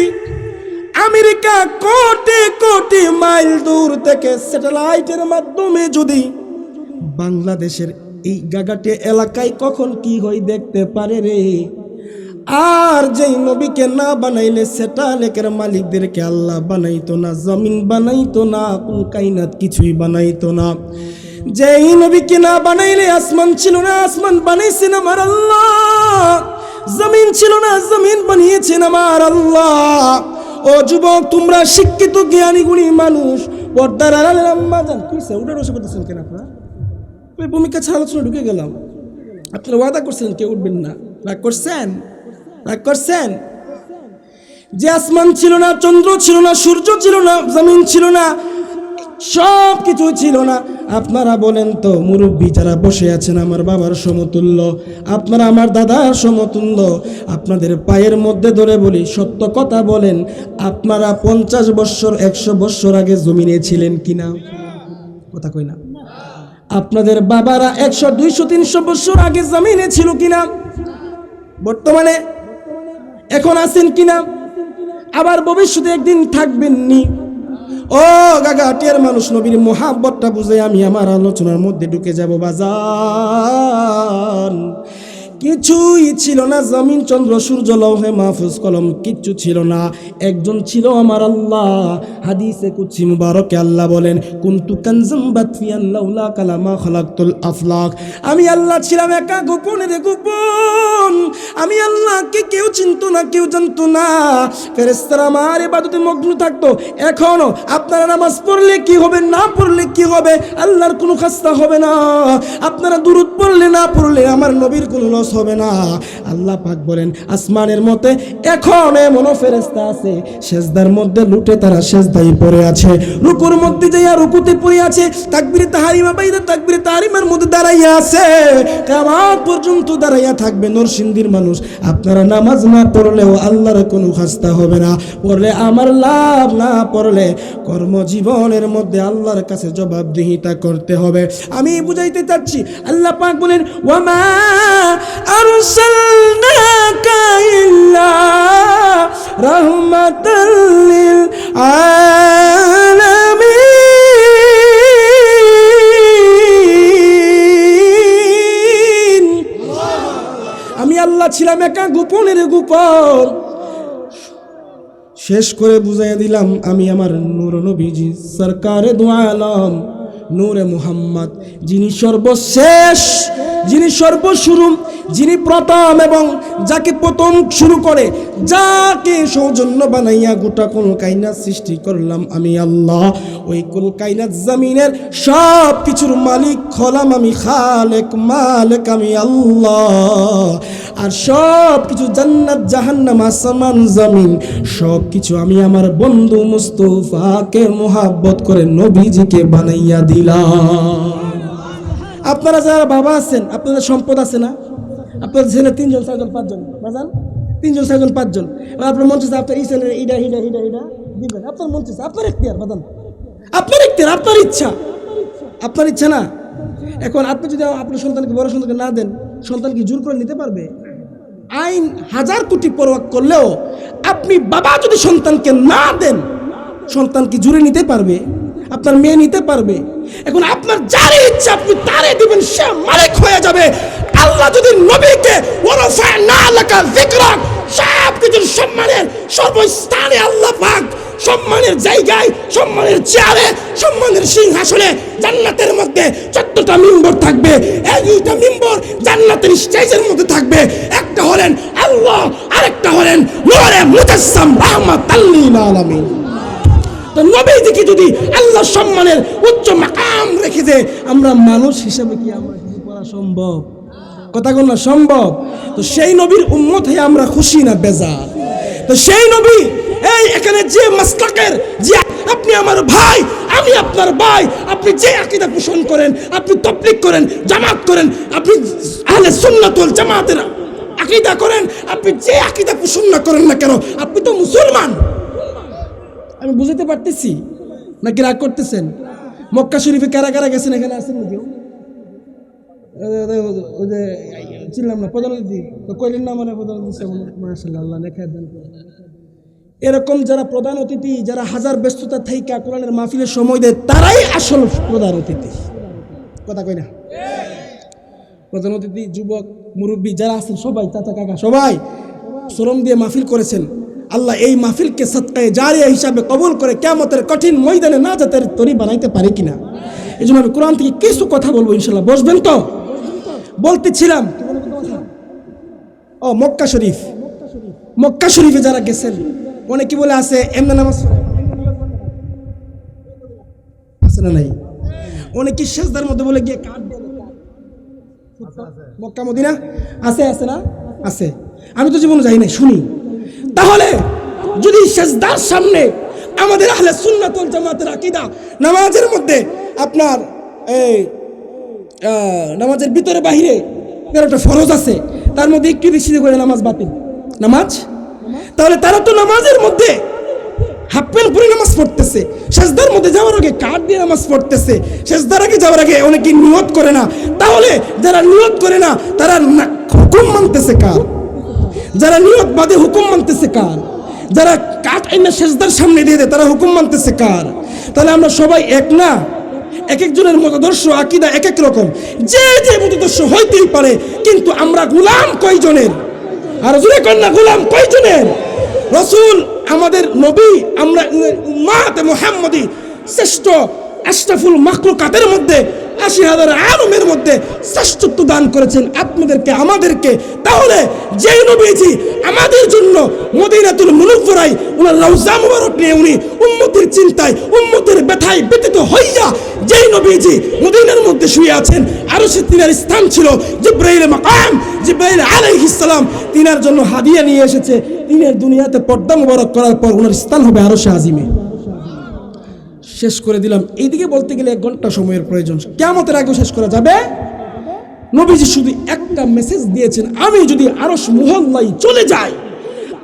আমেরিকা কোটি কোটি মাইল দূর থেকে স্যাটেলাইটের মাধ্যমে যদি বাংলাদেশের এই গাগাটিয়া এলাকায় কখন কি হয় দেখতে পারে রে। আর যেই নবীকে না বানাইলে স্যাটেলাইটের মালিকদেরকে আল্লাহ বানাইতো না, জমিন বানাইতো না, কোন কায়নাত কিছুই বানাইতো না। যেই নবীকে না বানাইলে আসমান ছিল না, আসমান বানাইছেন আমার আল্লাহ, জমিন ছিল না, জমিন বানিয়েছেন আমার আল্লাহ। ও যুবক, তোমরা শিক্ষিত জ্ঞানী গুণী মানুষ, পর্দার আড়ালের আম্মা জান, কি উঠে বসে করতেছেন কেন আপনারা? ওই ভূমিকা ছাড়া আলোচনা ঢুকে গেলাম। আপনারা ওয়াদা করছেন কেউ উঠবেন না, রাগ করছেন? রাগ করছেন? যে আসমান ছিল না, চন্দ্র ছিল না, সূর্য ছিল না, জমিন ছিল না, সব কিছু ছিল না, আপনারা বলেন তো মুরব্বী যারা বসে আছেন আমার বাবার সমতুল্য, আপনারা আমার দাদার সমতুল্য, আপনাদের পায়ের মধ্যে ধরে বলি সত্য কথা বলেন, আপনারা 50 বছর 100 বছর আগে জমিনে ছিলেন কিনা? কথা কই না? আপনাদের বাবারা 100 200 300 বছর আগে জমিনে ছিল কিনা? বর্তমানে এখন আছেন কিনা? আবার ভবিষ্যতে একদিন থাকবেন নি? ও গাগাটিয়ার মানুষ, নবীর মোহাব্বতটা বুঝে আমি আমার আলোচনার মধ্যে ঢুকে যাব বাজান। কিছুই ছিল না, জমিন চন্দ্র সূর্য লৌহে মাহফুজ কলম কিচ্ছু ছিল না, একজন ছিল আমার আল্লাহ। হাদিসে কুদসি মুবারকে আল্লাহ বলেন, কুনতু কানজাম বাতফিয়ান লাউলা কালামা খালাকতুল আফলাক, আমি আল্লাহ ছিলাম একা গোপনের গোপন, আমি আল্লাহকে কেউ চিনতো না, কেউ জানতো না, ফেরেশতারা আমার ইবাদতে মগ্ন থাকতো। এখনো আপনারা নামাজ পড়লে কি হবে, না পড়লে কি হবে, আল্লাহর কোনো খাস্তা হবে না। আপনারা দুরূদ পড়লে না পড়লে আমার নবীর কোনো লস হবে না। আল্লাহ পাক বলেন, আসমানের মধ্যে এখন এমন ফেরেশতা আছে সেজদার মধ্যে লুটে তারা সেজদায় পড়ে আছে, রুকুর মধ্যে যাইয়া রুকুতে পড়ে আছে, তাকবীরে তাহরিমা বাইরে তাকবীরে তাহরিমার মধ্যে দাঁড়াইয়া আছে, কিয়ামত পর্যন্ত দাঁড়াইয়া থাকবে নরসিংদীর মানুষ। আপনারা নামাজ না পড়লেও আল্লাহর কোনো খাস্তা হবে না, পড়লে আমার লাভ, না পড়লে কর্মজীবনের মধ্যে আল্লাহর কাছে জবাবদিহিতা করতে হবে। আমি বুঝাইতে চাচ্ছি, আল্লাহ পাক বলেন, ওয়ামা আরসালনাকা ইল্লা রাহমাতাল লিল আলামিন। আমি আল্লাহ ছিলাম একা গোপনের গোপন। শেষ করে বুঝাইয়া দিলাম, আমি আমার নূর নবীজি সরকারে দু আলম নূরে মুহাম্মদ, যিনি সর্বশেষ যিনি সর্বশুরু, যিনি প্রথম এবং যাকে প্রথম শুরু করে, যাকে সৌজন্য বানাইয়া গোটা কুল কায়নাত সৃষ্টি করলাম আমি আল্লাহ, ওই কুল কায়নাত জমিনের সব কিছুর মালিক হলাম আমি, খালেক মালিক আমি আল্লাহ। আর সব কিছু জান্নাত জাহান্নাম আসমান জমিন সব কিছু আমি আমার বন্ধু মুস্তাফাকে মোহাব্বত করে নবীজিকে বানাইয়া দিলাম। আপনারা যারা বাবা আছেন, আপনাদের সম্পদ আছে না? আপনাদের ছেলে 3 জন 4 জন 5 জন বাজান, 3 জন 4 জন 5 জন, আপনার মন চাইছে আপনার এই ছেলের এইটা দিবেন, আপনার মন চাইছে, আপনার ইখতিয়ার বাজান, আপনার ইখতিয়ার, আপনার ইচ্ছা, আপনার ইচ্ছা না। এখন আপনি যদি আপনার সন্তানকে, বড় সন্তানকে না দেন, সন্তান কি জোর করে নিতে পারবে? আইন 1000 কোটি পরোয়া করলেও আপনি বাবা যদি সন্তানকে না দেন, সন্তান কি জুড়ে নিতে পারবে? আপনার মেয়ে নিতে পারবে? এখন আপনার যার ইচ্ছা আপনি তারে দিবেন, সে মালিক হয়ে যাবে। আল্লাহ যদি নবীকে ওয়ারাফা'না লাকা যিকরাক, সব কিছুর সম্মানের সর্বস্থানে আল্লাহ পাক সম্মানের জায়গায়, সম্মানের চেয়ারে, সম্মানের সিংহাসনে জান্নাতের মধ্যে 14টা মিম্বর থাকবে। এইটা মিম্বর জান্নাতের স্টেজের মধ্যে থাকবে। একটা হলেন আল্লাহ, আরেকটা হলেন নূরে মুজাসসাম রাহমাতাল লিল আলামিন। তো নবীজিকে যদি আল্লাহ সম্মানের উচ্চ মাকাম রেখে দেয়, আমরা মানুষ হিসেবে কি আমরা কিছু করা সম্ভব? কথা বল না, সম্ভব? তো সেই নবীর উম্মত হয়ে আমরা খুশি না বেজার? তো সেই নবী এই এখানে যে মাসলাকের, যে আপনি আমার ভাই, আমি আপনার ভাই, আপনি যে আকীদা পোষণ করেন, আপনি তাবলীগ করেন, জামাত করেন, আপনি আহলে সুন্নাত ওয়াল জামাতের আকীদা করেন, আপনি যে আকীদা পোষণ না করেন না কেন, আপনি তো মুসলমান। আমি বুঝতে পারতেছি নাকি রাগ করতেছেন? মক্কা শরীফে কারা কারা গেছেন? এখানে আছেন নাকি? ওই যে চিনলাম না, প্রধান অতিথি কইলেন না, মানে প্রধান অতিথি মাশাআল্লাহ, আল্লাহ নেক দান করেন। এরকম যারা প্রধান অতিথি, যারা হাজার ব্যস্ততা থেকে কোরআনের মাহফিলের সময় দেয়, তারাই আসল প্রধান অতিথি। কথা কই না? প্রধান অতিথি, যুবক, মুরব্বী যারা আছেন সবাই, চাচা কাকা সবাই শ্রম দিয়ে মাহফিল করেছেন। আল্লাহ এই মাহফিলকে সদকায়ে জারিয়া হিসাবে কবুল করে কিয়ামতের কঠিন ময়দানে নাজাতের তরি বানাইতে পারে কিনা। এই জন্য আমি কোরআন থেকে কিছু কথা বলবো ইনশাল্লাহ। বসবেন তো? বলতেছিলাম ও মক্কা শরীফ, মক্কা শরীফে যারা গেছেন অনেকে বলে আছে এমনি নামাজ আছে না নাই? অনেকে সেজদার মধ্যে বলে গিয়ে কাট দিয়ে মক্কা মদিনা আছে, আছে না? আছে। আমি তো জীবনে যাই নাই, শুনি। তাহলে যদি সেজদার সামনে আমাদের আহলে সুন্নাত ওয়াল জামাতের আকীদা, নামাজের মধ্যে আপনার এই নামাজের ভিতরে বাহিরে 13টা ফরজ আছে, তার মধ্যে একটু বেশি করে নামাজ বাতিল নামাজ, তাহলে তারা তো নামাজের মধ্যে হাফ প্যান্ট পরে নামাজ পড়তেছে, সেজদার মধ্যে যাওয়ার আগে কাট দিয়ে নামাজ পড়তেছে, সেজদার আগে যাওয়ার আগে অনেকে নিয়ত করে না। তাহলে যারা নিয়ত করে না তারা হুকুম মানতেছে কার? যারা নিয়ত বাদে হুকুম মানতেছে কার? যারা কাট আইনা সেজদার সামনে দিয়ে দেয় তারা হুকুম মানতেছে কার? তাহলে আমরা সবাই এক না? এক একজনের মতাদর্শ আকীদা এক এক রকম, যে যে মতাদর্শ হইতেই পারে, কিন্তু আমরা গোলাম কয়জনের? আর জোরে কন্যা গোলাম কয়জনের? রাসূল আমাদের নবী, আমরা উম্মাতে মুহাম্মাদি শ্রেষ্ঠ আশরাফুল মাখলুকাতের মধ্যে ৮০,০০০ আলমের মধ্যে শ্রেষ্ঠত্ব দান করেছেন আপনাদেরকে, আমাদেরকে। তাহলে যেই নবীজি আমাদের জন্য মদিনাতুল মুনাওয়ারায় ওনার রওজা মুবারক নিয়ে উনি উম্মতের চিন্তায়, উম্মতের ব্যথায় ব্যতীত হইয়া যেই নবীজি মদিনার মধ্যে শুয়ে আছেন, আরশে তিনার স্থান ছিল জিবরাইল মাকাম, জিবরাইল আলাইহিস সালাম তিনার জন্য হাদিয়া নিয়ে এসেছে। তিনের দুনিয়াতে পর্দা মুবারক করার পর ওনার স্থান হবে আরশে আজিমে। শেষ করে দিলাম। এইদিকে বলতে গেলে 1 ঘন্টা সময়ের প্রয়োজন, কিয়ামতের আগে শেষ করা যাবে। নবীজি শুধু একটা মেসেজ দিয়েছেন, আমি যদি আরশ মহল্লায় চলে যাই,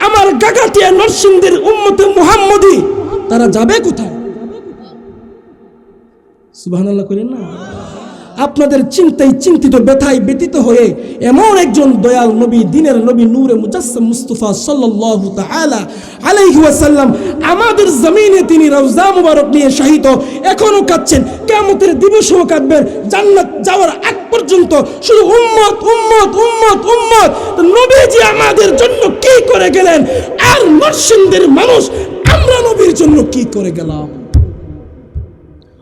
আমার গাগাটিয়া নরসিংদীর উম্মতে মুহাম্মদী তারা যাবে কোথায়? সুবহানাল্লাহ করেন না? আপনাদের চিন্তায় চিন্তিত, ব্যথায় ব্যতীত হয়ে এমন একজন দয়াল নবী, দিনের নবী, নূরে মুজাসসাম মুস্তাফা সাল্লাল্লাহু তাআলা আলাইহি ওয়াসাল্লাম আমাদের জমিনে তিনি রওজা মুবারক নিয়ে শাহিত, এখনো কাঁদছেন, কিয়ামতের দিবসেও কাঁদবেন, জান্নাত যাওয়ার আগ পর্যন্ত শুধু উম্মত উম্মত উম্মত উম্মত। তো নবীজি আমাদের জন্য কি করে গেলেন, আর নরসিংদীর মানুষ আমরা নবীর জন্য কি করে গেলাম?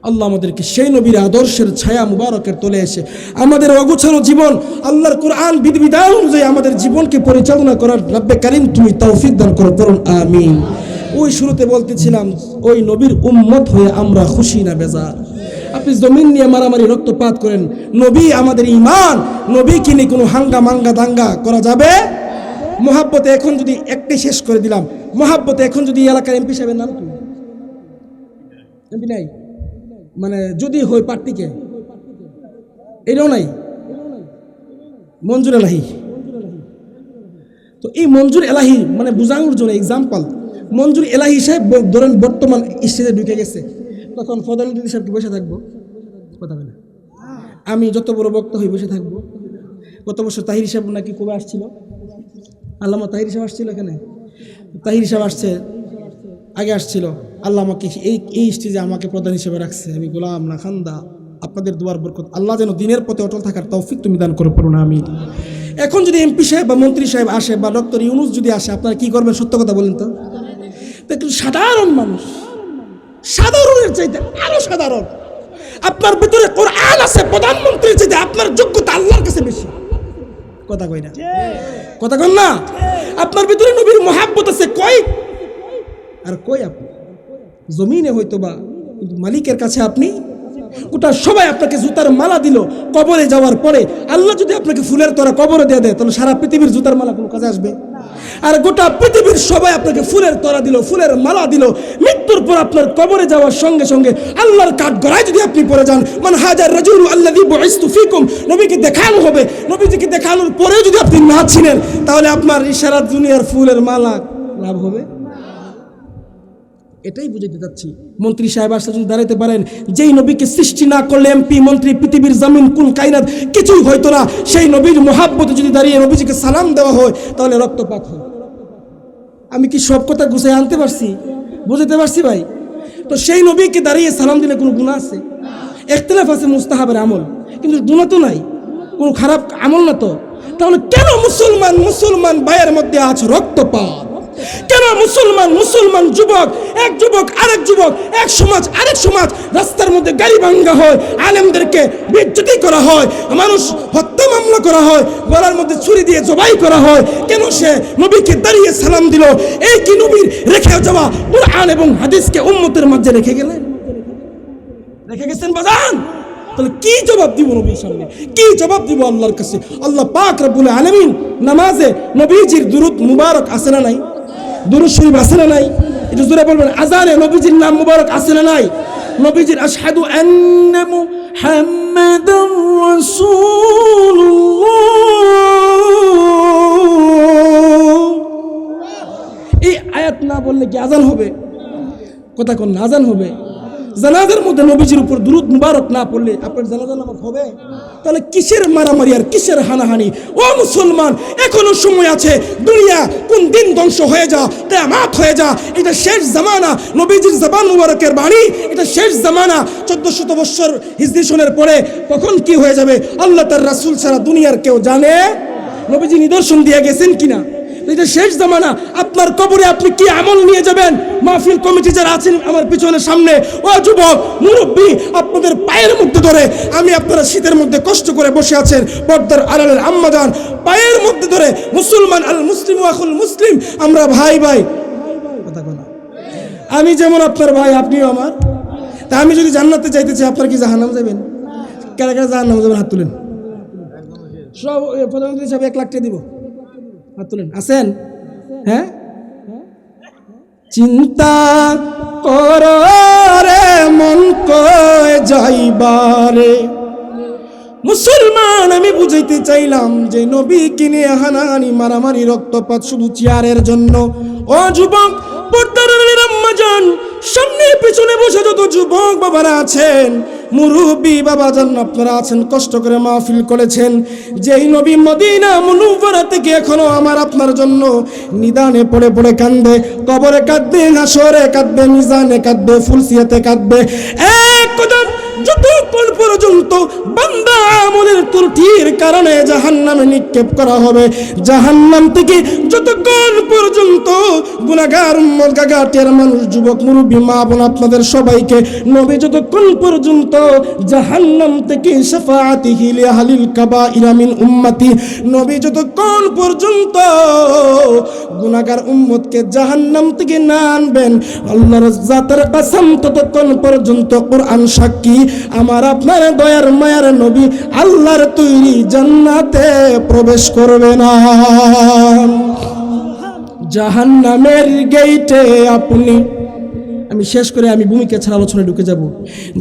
আল্লাহ আমাদেরকে সেই নবীর আদর্শের ছায়া মুবারকের তলে এসে আমাদের অগোছালো জীবন আল্লাহর কোরআন বিধিবিধান অনুযায়ী আমাদের জীবনকে পরিচালনা করার রব্বে কারীম তুমি তৌফিক দান করো, পড়ুন আমিন। ওই শুরুতে বলতেছিলাম, ওই নবীর উম্মত হয়ে আমরা খুশি না বেজার? আপনি জমিন নিয়ে মারামারি রক্তপাত করেন, নবী আমাদের ঈমান, নবী কিনে কোনো হাঙ্গা মাঙ্গা দাঙ্গা করা যাবে? মোহাব্বতে এখন যদি একটাই শেষ করে দিলাম, মোহাব্বতে এখন যদি এলাকার এমপি সাহেবের নাম কি? এমপি নাই, মানে যদি হয় প্রার্থীকে, এটাও নাই, মঞ্জুর এলাহি। তো এই মঞ্জুর এলাহি মানে বুঝানোর জন্য এক্সাম্পল, মঞ্জুর এলাহি সাহেব ধরেন বর্তমান স্টেজে ঢুকে গেছে, তখন ফজলুদ্দিন সাহেব কি বসে থাকবো? কথা বলে আমি যত বড় বক্তা হয়ে বসে থাকবো? গত বছর তাহির সাহেব নাকি কবে আসছিল, আল্লামা তাহির সাহেব আসছিল এখানে, তাহির সাহেব আসছে, আগে আসছিল, আল্লাহ আমাকে এই স্টেজে আমাকে প্রধান হিসেবে রাখছে। আমি গোলাম না খান্দা, আপনাদের দুয়ার বরকত, আল্লাহ যেন দিনের পথে অটল থাকার তৌফিক তুমি দান করে, পড়ুন আমিন। এখন যদি এমপি সাহেব বা মন্ত্রী সাহেব আসে বা ডক্টর ইউনুস যদি আসে, আপনারা কি করবেন? সত্য কথা বলেন তো। দেখুন সাধারণ মানুষ, সাধারণের চাইতে আরো সাধারণ, আপনার ভিতরে কোরআন আছে, প্রধানমন্ত্রীর চাইতে আপনার যোগ্যতা আল্লাহর কাছে বেশি। কথা কই না? কথা কন না? আপনার ভিতরে নবীর মুহাব্বত আছে, কই আর কই আপনি জমিনে হয়তো বা, কিন্তু মালিকের কাছে আপনি গোটা সবাই আপনাকে জুতার মালা দিল কবরে যাওয়ার পরে, আল্লাহ যদি আপনাকে ফুলের তোরা কবরে দিয়ে দেয়, তাহলে সারা পৃথিবীর জুতার মালা কোনো কাজে আসবে? আর গোটা পৃথিবীর সবাই আপনাকে ফুলের তোরা দিল, ফুলের মালা দিল, মৃত্যুর পর আপনার কবরে যাওয়ার সঙ্গে সঙ্গে আল্লাহর কাঠগড়ায় যদি আপনি পড়ে যান, মান হাজার রাজুলু আল্লাযী বুইসতু ফীকুম, নবীকে দেখানো হবে, নবীজিকে দেখানোর পরেও যদি আপনি না ছিলেন, তাহলে আপনার ইশারা দুনিয়ার ফুলের মালা লাভ হবে? এটাই বুঝাতে যাচ্ছি। মন্ত্রী সাহেব আসলে যদি দাঁড়াতে পারেন, যেই নবীকে সৃষ্টি না করলে এমপি মন্ত্রী পৃথিবীর জমিন কুল কায়নাত কিছুই হয়তো না, সেই নবীর মুহাব্বতে যদি দাঁড়িয়ে নবীজিকে সালাম দেওয়া হয়, তাহলে রক্তপাত হয়। আমি কি সব কথা গুছিয়ে আনতে পারছি, বুঝাতে পারছি ভাই? তো সেই নবীকে দাঁড়িয়ে সালাম দিলে কোনো গুনাহ আছে? ইখতিলাফ আছে মুস্তাহাবের আমল, কিন্তু গুনাহ তো নাই, কোনো খারাপ আমল না তো। তাহলে কেন মুসলমান ভাইয়ের মধ্যে আছে রক্তপাত? কেন মুসলমান যুবক এক যুবক আরেক যুবক, এক সমাজ আরেক সমাজ, রাস্তার মধ্যে গাড়ি ভাঙ্গা হয়, আলেমদেরকে বেইজ্জতি করা হয়, মানুষ হত্যা মামলা করা হয়, গলার মধ্যে ছুরি দিয়ে জবাই করা হয়? কেন সে নবীকে দাঁড়িয়ে সালাম দিল? এই কি নবীর রেখে যাওয়া কুরআন এবং হাদিসকে উম্মতের মাঝে রেখে গেছেন বাজান? তাহলে কি জবাব দিব নবীর সামনে, কি জবাব দিব আল্লাহর কাছে? আল্লাহ পাক রব্বুল আলামিন নামাজে নবীজির দুরূদ মুবারক আছে না নাই? দুরূদ শরীফ আছে না নাই? একটু জোরে বলবেন। আজানে নবীজির নাম মুবারক আছে না নাই? নবীজির আশহাদু আন্না মুহাম্মাদুর রাসূলুল্লাহ, এই আয়াত না বললে কি আজান হবে? কথা কোন না? আজান হবে। জানাজার মধ্যে নবীজির উপর দুরূদ মুবারক না পড়লে আপনার জানাজা নামাজ হবে? তাহলে কিসের মারামারি আর কিসের হানাহানি? ও মুসলমান, এখনো সময় আছে। দুনিয়া কোন দিন ধ্বংস হয়ে যা, কিয়ামত হয়ে যা, এটা শেষ জামানা। নবীজির জবান মুবারকের বাণী, এটা শেষ জামানা। 1400 বছর হিজরি সনের পরে কখন কি হয়ে যাবে আল্লাহ তার রাসূল ছাড়া দুনিয়ার কেউ জানে? নবীজি নিদর্শন দিয়ে গেছেন কিনা? এটা শেষ জামানা। আপনার কবরে আপনি কি আমল নিয়ে যাবেন? মাহফিল কমিটি যারা আছেন আমার পিছনে সামনে, ও যুবক মুরব্বী, আপনাদের পায়ের মধ্যে ধরে আমি, আপনারা শীতের মধ্যে কষ্ট করে বসে আছেন, পর্দার আড়ালের আম্মাজান পায়ের মধ্যে ধরে, মুসলমান আল মুসলিম আখুল মুসলিম, আমরা ভাই ভাই, কথা বলা। আমি যেমন আপনার ভাই, আপনিও আমার। তা আমি যদি জান্নাতে যাইতে চাই, আপনারা কি জাহান্নামে যাবেন? কারা কারা জাহান্নামে যাবেন? হাত তুলেন। সব প্রধানমন্ত্রী হিসাবে 1 লাখ টাকা দিব, হাত তুলেন। আছেন? হ্যাঁ, চিন্তা কর রে মন কয় যাইবারে। মুসলমান, আমি বুঝাইতে চাইলাম যে নবী কিনে হানাহানি মারামারি রক্তপাত শুধু চেয়ারের জন্য। ও যুবক, পর্দার আম্মাজান, সামনে পিছনে বসে যত যুবক বাবারা আছেন, মুরব্বী বাবাজান আপনারা আছেন, কষ্ট করে মাহফিল করেছেন। যেই নবী মদিনা মুনাওয়ারা থেকে এখনো আমার আপনার জন্য নিদানে পড়ে পড়ে কাঁদবে, কবরে কাঁদবে, হাসরে কাঁদবে, মিজানে কাঁদবে, ফুলসিয়াতে কাঁদবে, এক কথা, যতক্ষণ পর্যন্ত বান্দা আমলের ত্রুটির কারণে জাহান্নামে নিক্ষেপ করা হবে, জাহান্নাম থেকে যতক্ষণ পর্যন্ত গুনাহগার উম্মত গাগাটের মানুষ, যুবক, মুরব্বী, মা বোন, আপনাদের সবাইকে নবী যতক্ষণ পর্যন্ত জাহান্নাম থেকে শাফাআতিহি লিআহলিল কাবাইর মিন উম্মতি, নবী যতক্ষণ পর্যন্ত গুনাহগার উম্মতকে জাহান্নাম থেকে না আনবেন, আল্লাহর জাতের কসম ততক্ষণ পর্যন্ত কোরআন সাক্ষী, আমার আপনার দয়ার মায়ার নবী আল্লাহর তৈরি জান্নাতে প্রবেশ করবে না। জাহান্নামের গেইটে আপনি, আমি শেষ করে আমি ভূমিকা ছাড়া আলোচনায় ঢুকে যাব।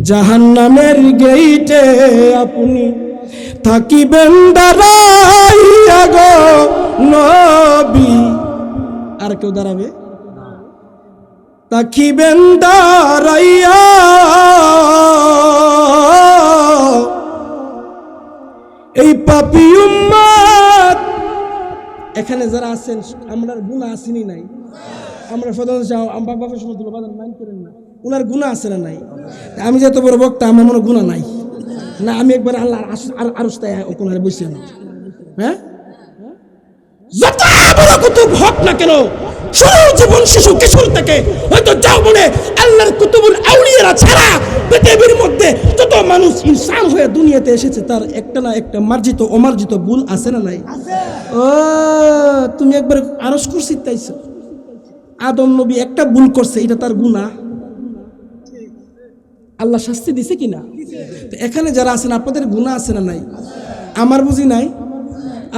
জাহান্নামের গেইটে আপনি থাকিবেন দাঁড়াইয়া গো নবী, আর কেউ দাঁড়াবে? থাকিবেন দাঁড়াইয়া এই পাপী উম্মত। এখানে যারা আছেন, আমরা গুনাহ আসেনি নাই? আমরা বাপের সময় তুলো বাজান মাইন্ড করেন না, ওনার গুনাহ আছে না নাই? আমি যে এত বড় বক্তা, আমার মনে গুনাহ নাই না? আমি একবার আল্লাহ আরশে ওখানে বসে না, হ্যাঁ? যত বড় কুতুব হোক না কেন, শুরু জীবন শিশু কিশোর থেকে হয়তো যাও বলে আল্লাহর কুতুবুল আউলিয়ারা ছাড়া পৃথিবীর মধ্যে যত মানুষ ইনসান হয়ে দুনিয়াতে এসেছে, তার একটা না একটা মার্জিত অমার্জিত ভুল আছে না নাই? ও তুমি একবার আরশ কুরসি তাইছো, আদম নবী একটা ভুল করছে, এটা তার গুনাহ, আল্লাহ শাস্তি দিছে কিনা? তো এখানে যারা আছেন আপনাদের গুনাহ আছে না নাই? আমার বুঝি নাই,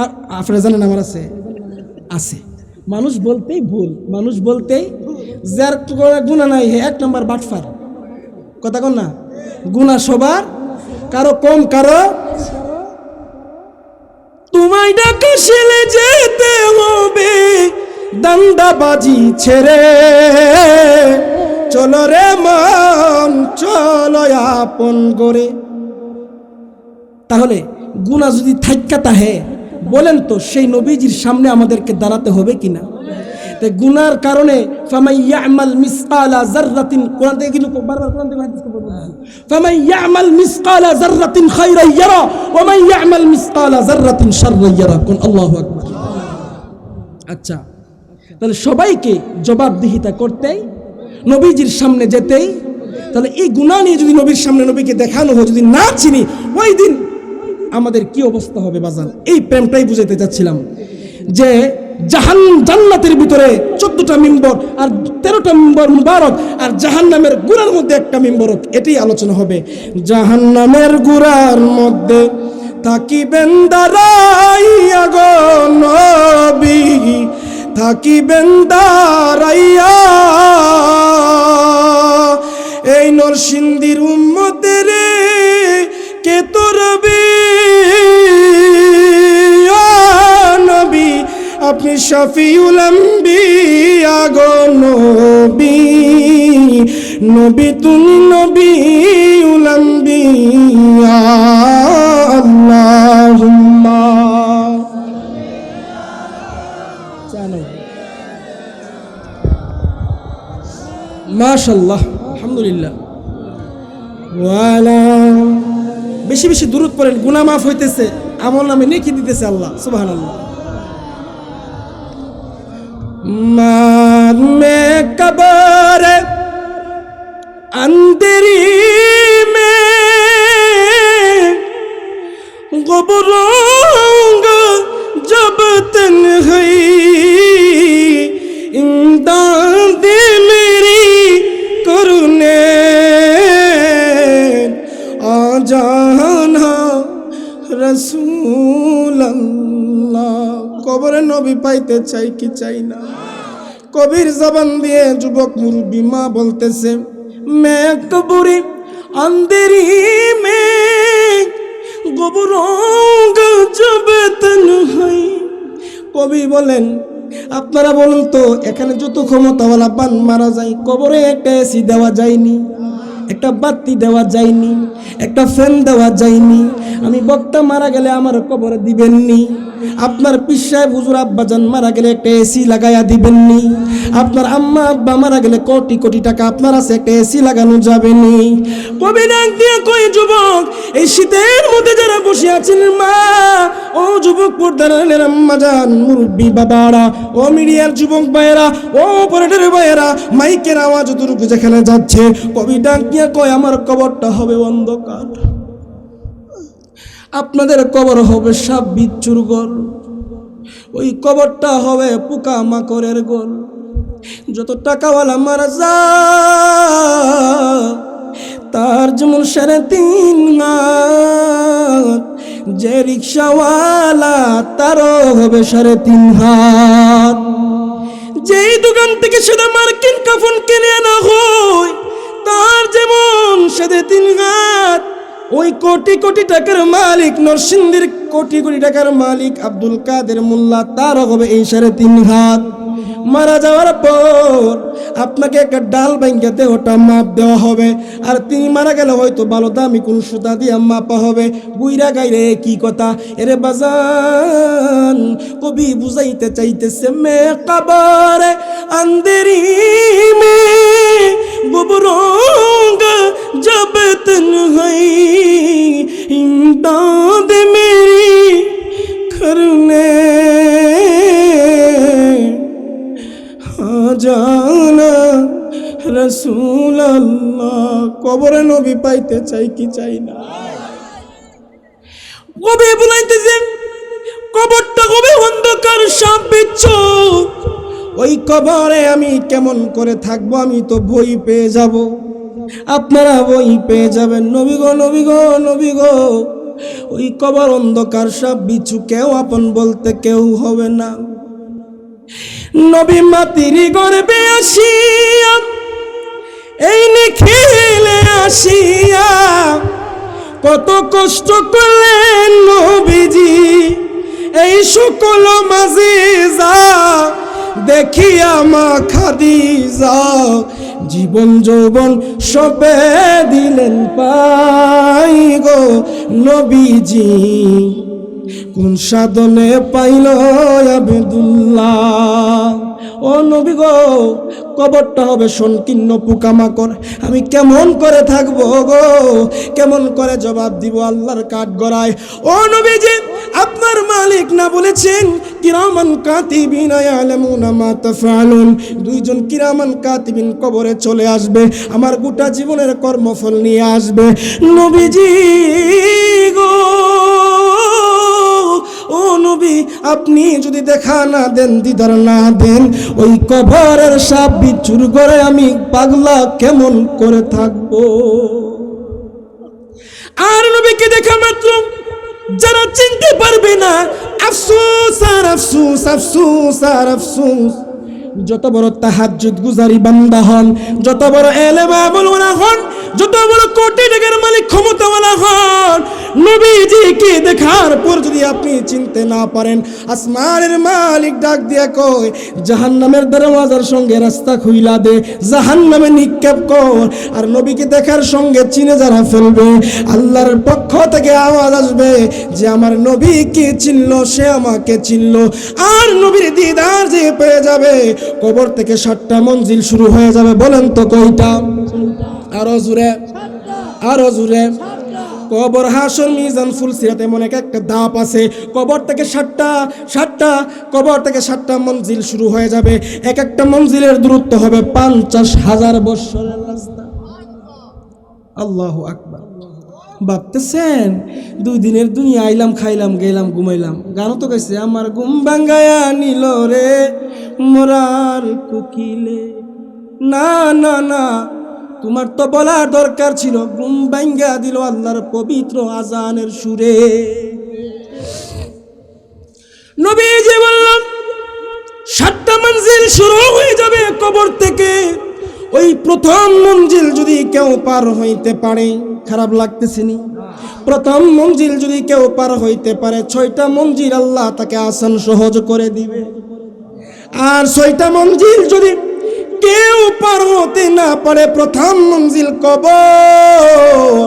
আর আপনারা জানেন আমার আছে, আছে। মানুষ বলতেই ভুল, মানুষ বলতেই, যার গুনাহ নাই হে এক নম্বর বাটফার, কথা কন না? গুনাহ সবার, কারো কম কারো। তোমায় ডাকা শেলে যেতে হবে দান্দাবাজি ছেড়ে, চলো রে মন চলো আপন করে। তাহলে গুনাহ যদি থাইক্কা তাহে বলেন তো, সেই নবীজির সামনে আমাদেরকে দাঁড়াতে হবে কিনা? তাই গুনার কারণে ফামাই ইয়ামাল মিসকালা যাররাতিন, কোরআন থেকে কিন্তু বারবার কোরআন থেকে হাদিস পড়ব, ফামাই ইয়ামাল মিসকালা যাররাতিন খায়রান ইয়ারা ওয়া মান ইয়ামাল মিসকালা যাররাতিন শাররান ইয়ারা। কোন আল্লাহু আকবার। আচ্ছা, তাহলে সবাইকে জবাবদিহিতা করতেই, নবীজির সামনে যেতেই, তাহলে এই গুনাহ নিয়ে যদি নবীর সামনে নবীকে দেখানো হয়, যদি না চিনি, ওই দিন আমাদের কি অবস্থা হবে বাজান? এই প্রেমটাই বুঝাইতে চাচ্ছিলাম যে জান্নাতের ভিতরে 14টা মিম্বর আর 13টা মিম্বর মুবারক, আর জাহান্নামের গুড়ার মধ্যে একটা মিম্বরক, এটাই আলোচনা হবে। জাহান্নামের গুড়ার মধ্যে থাকিবেন দাঁড়াইয়া গো নবী, থাকিবেন দাঁড়াইয়া এই নরসিংদীর উম্মতের কে তোরবি নবী, আপনি শফিউল আম্বিয়া গো নবী, নবী তুমি নবীউল আম্বিয়া। আল্লাহুম্মা জানো, মাশাআল্লাহ, আলহামদুলিল্লাহ। ওয়ালা বেশি বেশি দুরূদ পড়েন, গুনাহ মাফ হইতেছে, আমল নামে নেকি দিতেছে আল্লাহ, সুবহানাল্লাহ। মান মে কবর अंधेरी में गुबरांगा जब तन्हाई, इमदाद मेरी करुणे आ जाना रसूल अल्लाह। কবরে নবী পাইতে চাই কি চাই না? কবির জবান দিয়ে যুবক মুরব্বী মা বলতেছে, मैं कबूरी अंधेरी में गुबरांगा जब तन्हाई। কবি বলেন, আপনারা বলুন তো, এখানে যত ক্ষমতাওয়ালা বান মারা যায়, কবরে একটা এসি দেওয়া যায়নি, একটা বাতি দেওয়া যায়নি, একটা ফ্যান দেওয়া যায়নি। আমি বক্তা মারা গেলে আমার কবরে দিবেননি, আপনার পীর সাহেব হুজুর আব্বাজান মারা গেলে একটা এসি লাগাইয়া দিবেননি? আপনার আম্মা আব্বা মারা গেলে কোটি কোটি টাকা আপনার আছে, একটা এসি লাগানো যাবেনি? কবি ডাক দিয়ে কই যুবক, এই শীতের মধ্যে যারা বসে আছেন মা ও যুবক পর্দার আম্মা জান, মুরব্বী বাবারা, ও মিডিয়ার যুবক ভাইয়েরা, ও অপারেটর ভাইয়েরা, মাইকের আওয়াজ যতটুকু যেখানে যাচ্ছে, কবি ডাক দিয়ে কয় আমার কবরটা হবে অন্ধকার, আপনাদের কবর হবে সাপ বিচ্ছুর গোল, ওই কবরটা হবে পোকা মাকড়ের গোল। যত টাকাওয়ালা মারা যায় তার যেমন 3.5 হাত, যে রিক্সাওয়ালা তারও হবে 3.5 হাত। যেই দোকান থেকে সেটা মার্কিন কাফন কিনে আনা হয় তার যেমন 3.5 হাত, ওই কোটি কোটি টাকার মালিক নরসিংদীর কোটি কোটি টাকার মালিক আব্দুল কাদের মোল্লা তার হবে এই 3.5 হাত। মারা যাওয়ার পর আপনাকে একটা ডাল ভাঙ্গাতে ওটা মাপ দেওয়া হবে, আর তিনি মারা গেলে হয়তো ভালো দামি কোন সুতা দিয়ে মাপা হবে। বুইরা গাইরে কি কথা এরে বাজান, কবি বুঝাইতে চাইতেছে মে কবরে আন্দেরি মে গুবরোঙ্গা জব তনহাই ইমদাদ মেরি করনে জানা রসুল আল্লাহ। কবরে নবী পাইতে চাই কি চাই না? কবে বলাইতেছে কবরটা কবে অন্ধকার সাপ বিচ্ছু, ওই কবরে আমি কেমন করে থাকবো? আমি তো ভয় পেয়ে যাব, আপনারা ভয় পেয়ে যাবেন। নবী গো নবী গো নবী গো, ওই কবর অন্ধকার সাপ বিচ্ছু, কেউ আপন বলতে কেউ হবে না। নবী মাতির গর্বে আসিয়া এই নিখিলে আসিয়া কত কষ্ট করলেন নবীজি, এই সকল মাঝে যা দেখিয়া মা খাদিজা জীবন যৌবন সপে দিলেন পাই গো নবীজি, কোন সাধনে পাইল আব্দুল্লাহ। ও নবী গো, কবরটা হবে সংকীর্ণ পোকামাকড়, আমি কেমন করে থাকবো গো, কেমন করে জবাব দিব আল্লাহর কাঠ গড়ায়? ও নবীজি, আপনার মালিক না বলেছেন কিরামান কাতিবিন ইয়ালামুনা মা তাফআলুন, দুইজন কিরামান কাতিবিন কবরে চলে আসবে, আমার গোটা জীবনের কর্মফল নিয়ে আসবে। নবীজি গো, ও নবী, আপনি যদি দেখা না দেন, দিদার না দেন, ওই কবরের সাপ বিচ্ছুর করে আমি পাগলা কেমন করে থাকবো? আর নবীকে দেখা মাত্র যারা চিনতে পারবে না, আফসোস আর আফসোস, আফসোস আর আফসোস। যত বড় তাহাজ্জুদ গুজারি বান্দা হন, যত বড় এলেম আমলওয়ালা হন, যত বড় কোটি টাকার মালিক ক্ষমতাওয়ালা হন, নবীজিকে দেখার পর যদি আপনি চিনতে না পারেন, আসমানের মালিক ডাক দিয়া কয় জাহান্নামের দরওয়াজার সঙ্গে রাস্তা খুইলা দে, জাহান্নামে নিক্ষেপ কর। আর নবীকে দেখার সঙ্গে চিনে যারা ফেলবে, আল্লাহর পক্ষ থেকে আওয়াজ আসবে যে আমার নবীকে চিনলো, সে আমাকে চিনলো। আর নবীর দিদার যে পেয়ে যাবে, কবর থেকে 7টা মঞ্জিল শুরু হয়ে যাবে। বলেন তো কয়টা? আরো জোরে, আরো জোরে। কবর, হাসর, মিজান, ফুলসিরাত এমন একটা ধাপ আছে। কবর থেকে 7টা কবর থেকে 7টা মঞ্জিল শুরু হয়ে যাবে। এক একটা মঞ্জিলের দূরত্ব হবে 50,000 বছরের রাস্তা। আল্লাহু আকবার। ভাবতেছেন 2 দিনের দুনিয়া আইলাম, খাইলাম, গেলাম, ঘুমাইলাম। গানও তো গাইছে, আমার ঘুম ভাঙ্গায়া নিল রে মোরার কোকিলে। না না না, তোমার তো বলার দরকার ছিল, ঘুম ভাঙ্গা দিল আল্লাহর পবিত্র আজানের সুরে। নবীজি বললেন 7টা মঞ্জিল শুরু হয়ে যাবে কবর থেকে। ওই প্রথম মঞ্জিল যদি কেউ পার হইতে পারে, খারাপ লাগতেছে নি? প্রথম মঞ্জিল যদি কেউ পার হইতে পারে, 6টা মঞ্জিল আল্লাহ তাকে আসান সহজ করে দিবে। আর 6টা মঞ্জিল যদি কেউ পার হতে না পারে, প্রথম মঞ্জিল কবর।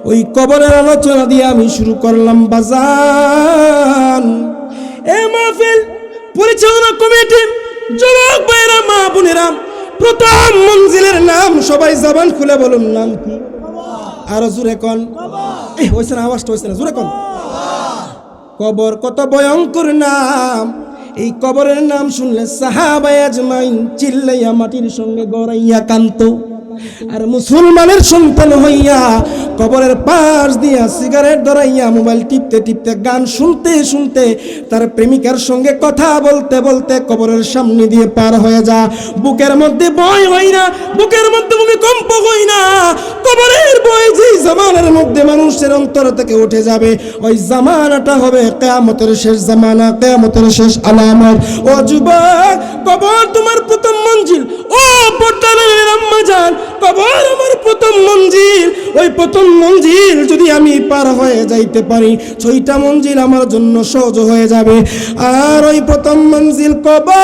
ওই কবরের আলোচনা দিয়ে আমি শুরু করলাম বাজান। পরিচালনা কমিটি, যুবক ভাইরা, মা বোনেরা, প্রথম মঞ্জিলের নাম সবাই জবান খুলে বলুন, নাম কি? আরো জোরে কোন। এই হইছে না, আওয়াজটা হইছে না, জোরে কোন। কবর কত ভয়ঙ্কর নাম। এই কবরের নাম শুনলে সাহাবায়ে আজমাইন চিল্লাইয়া মাটির সঙ্গে গড়াইয়া কান্ত। আর মুসলমানের সন্তান হইয়া কবরের পাশ দিয়া সিগারেট ধরাইয়া মোবাইল টিপতে টিপতে গান শুনতে শুনতে তার প্রেমিকার সঙ্গে কথা বলতে বলতে কবরের সামনে দিয়ে পার হয়ে যা। বুকের মধ্যে ভয় হয় না, বুকের মধ্যে ভূমিকম্প হয় না। কবরের ভয় যেই জামানার মধ্যে মানুষের অন্তর থেকে উঠে যাবে, ওই জামানাটা হবে কিয়ামতের শেষ জামানা, কিয়ামতের শেষ আলামত। ও যুবক, কবর তোমার প্রথম মঞ্জিল। ও পর্দার আম্মা জান, কবর আমার প্রথম মঞ্জিল। ওই প্রথম মঞ্জিল যদি আমি পার হয়ে যাইতে পারি, 6টা মঞ্জিল আমার জন্য সহজ হয়ে যাবে। আর ওই প্রথম মঞ্জিল কবর।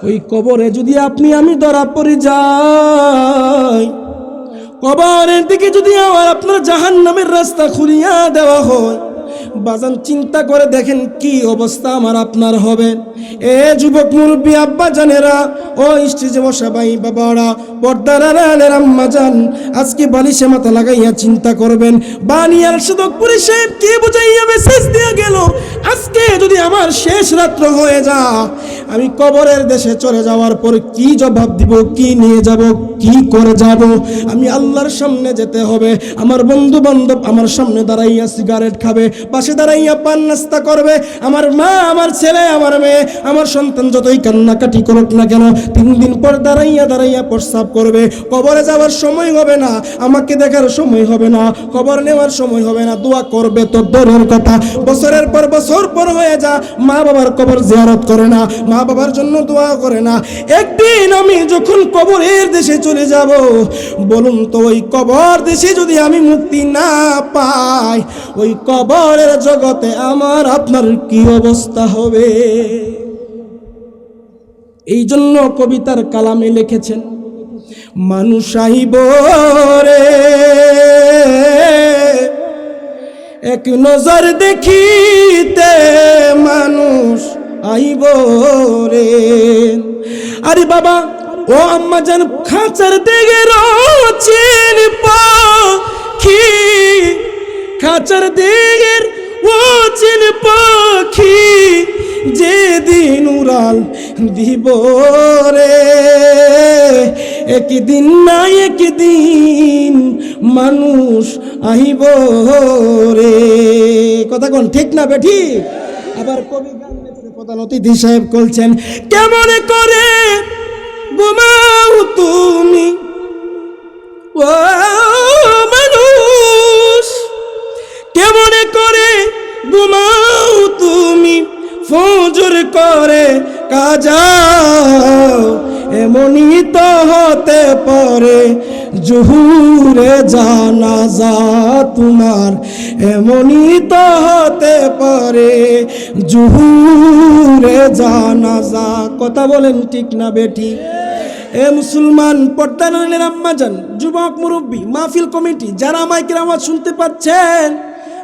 ওই কবরে যদি আপনি আমি ধরা পড়ে যাই, কবরের দিকে যদি আবার আপনার জাহান্নামের রাস্তা খুলিয়া দেওয়া হয়, বাজান চিন্তা করে দেখেন কি অবস্থা আমার আপনার হবে। এ যুবক মুরব্বী আব্বা জানেরা, ও স্টেজে বসা ভাই বাবারা, পর্দার আড়ালের আম্মা জান, আজকে বালিশে মাথা লাগাইয়া চিন্তা করবেন, বানিয়ার সদকপুরি সাহেব কি বুঝাইয়া মেসেজ দিয়ে গেল, আজকে যদি আমার শেষ রাত্র হয়ে যা, আমি কবরের দেশে চলে যাওয়ার পর কি জবাব দিব, কি নিয়ে যাব, কি করে যাব? আমি আল্লাহর সামনে যেতে হবে। আমার বন্ধু বান্ধব আমার সামনে দাঁড়াইয়া সিগারেট খাবে, পাশে দাঁড়াইয়া পান নাস্তা করবে, আমার মা, আমার ছেলে, আমার মেয়ে, আমার সন্তান যতই কান্নাকাটি করুক না কেন, 3 দিন পর দাঁড়াইয়া দাঁড়াইয়া প্রস্রাব করবে। কবরে যাওয়ার সময় হবে না, আমাকে দেখার সময় হবে না, কবর নেওয়ার সময় হবে না। দোয়া করবে তো দূরের কথা, বছরের পর বছর পর হয়ে যা, মা বাবার কবর জিয়ারত করে না, মা বাবার জন্য দোয়া করে না। একদিন আমি যখন কবরের দেশে চলে যাব, বলুন তো ওই কবর দেশে যদি আমি মুক্তি না পাই, ওই কবরের জগতে আমার আপনার কি অবস্থা হবে? এই জন্য কবিতার কালামে লিখেছেন, মানুষ আইব রে এক নজর দেখিতে, মানুষ আইব রে। আরে বাবা, ও আম্মা জান, খাঁচার দিকে রচিন পাখি, খাঁচার দিকের ওচিন পাখি, যেদিন উড়াল দিব রে, একদিন না একদিন মানুষ আইব রে। কথা কোন ঠিক না বেঠি? আবার কবি গান লিখছে, প্রধান অতিথি সাহেব বলছেন, কেমন করে ঘুমাও তুমি ও মানুষ, কেমন করে ঘুমাও তুমি, ফজর করে কাজা, এমনই তো হতে পারে জুহুরে জানাজা তোমার, এমনই তো হতে পারে জুহুরে জানাজা। কথা বলেন ঠিক না বেটি? এ মুসলমান, পর্দার আম্মা জান, যুবক মুরব্বী, মাহফিল কমিটি, যারা মাইকের আওয়াজ শুনতে পাচ্ছেন,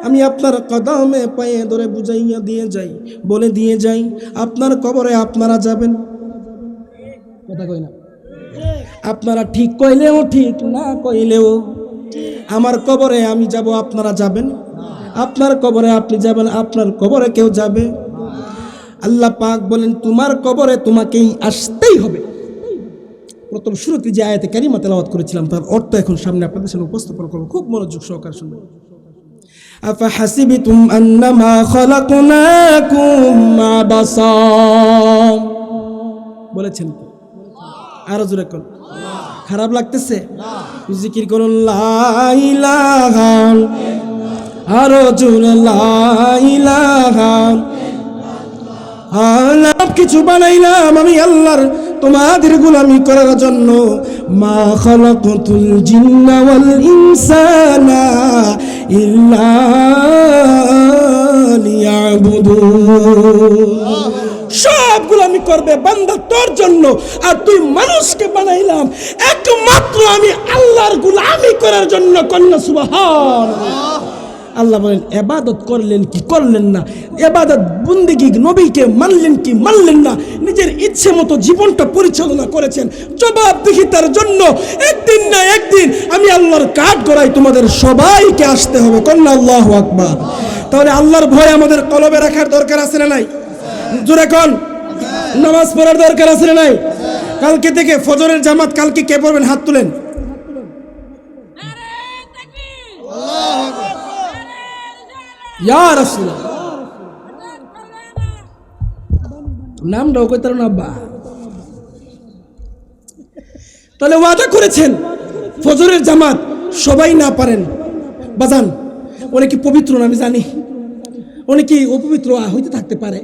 আমি আপনার কদমে পায়ে ধরে বুঝাইয়া দিয়ে যাই, বলে দিয়ে যাই, আপনার কবরে আপনারা যাবেন। কথা কই না? আপনারা ঠিক কইলেও ঠিক, না কইলেও আমার কবরে আমি যাব, আপনারা যাবেন? আপনার কবরে আপনি যাবেন, আপনার কবরে কেউ যাবে? আল্লাহ পাক বলেন, তোমার কবরে তোমাকেই আসতেই হবে। প্রথম শুরুতে যে আয়াতে কারিমা তেলাওয়াত করেছিলাম, তার অর্থ এখন সামনে আপনাদের সামনে উপস্থাপন করব, খুব মনোযোগ সহকারে শুনবেন। আফা হাসিবিতুম আন্নামা খালাকনাকুম আবাসা, বলেছেন তো? আরো জোরে কোন? খারাপ লাগতেছে? জিকির করুন, লা ইলাহা, আরো জোরে লা ইলাহা। আল্লাহ কিছু বানাইলাম আমি আল্লাহর তোমাদের গোলামি করার জন্য। মা খালাকাতুল জিন্না ওয়াল ইনসানা ইল্লা লিয়াবুদুন। সব গোলামি করবে বান্দা তোর জন্য, আর তুই মানুষকে বানাইলাম একমাত্র আমি আল্লাহর গোলামি করার জন্য। কন্যা সুবহানাল্লাহ। আল্লাহ বলেন ইবাদত করলেন কি করলেন না, ইবাদত বন্দেগী নবীকে মানলেন কি মানলেন না, নিজের ইচ্ছে মতো জীবনটা পরিচালনা করেছেন, জবাবদিহিতার জন্য একদিন না একদিন আমি আল্লাহর কাঠ গড়াই তোমাদের সবাইকে আসতে হবে। কন্যা আল্লাহু আকবার। তাহলে আল্লাহর ভয় আমাদের কলবে রাখার দরকার আছে না নাই? জোরে কোন, নামাজ পড়ার দরকার আছে না নাই? কালকে থেকে ফজরের জামাত কালকে কে পড়বেন? হাত তুলেন। ইয়া রাসূলুল্লাহ, নামটাও কইতার না আব্বা। তাহলে ওয়াদা করেছেন ফজরের জামাত সবাই না পারেন বাজান, অনেকে পবিত্র না আমি জানি, অনেকে অপবিত্র হইতে থাকতে পারে,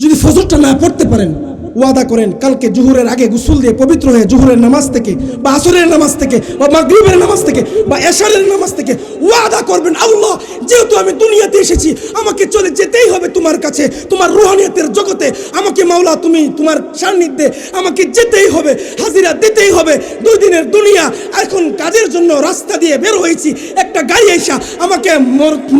যদি ফজরটা না পড়তে পারেন ওয়াদা করেন কালকে জোহরের আগে গোসল দিয়ে পবিত্র হয়ে জোহরের নামাজ থেকে বা আসরের নামাজ থেকে বা মাগরিবের নামাজ থেকে বা এশারের নামাজ থেকে ওয়াদা করবেন, আল্লাহ যেহেতু আমি দুনিয়াতে এসেছি আমাকে চলে যেতেই হবে তোমার কাছে, তোমার রুহানিয়াতের জগতে আমাকে মাওলা তুমি তোমার সান্নিধ্যে আমাকে যেতেই হবে, হাজিরা দিতেই হবে। 2 দিনের দুনিয়া, এখন কাজের জন্য রাস্তা দিয়ে বের হয়েছি, একটা গাড়ি এসা আমাকে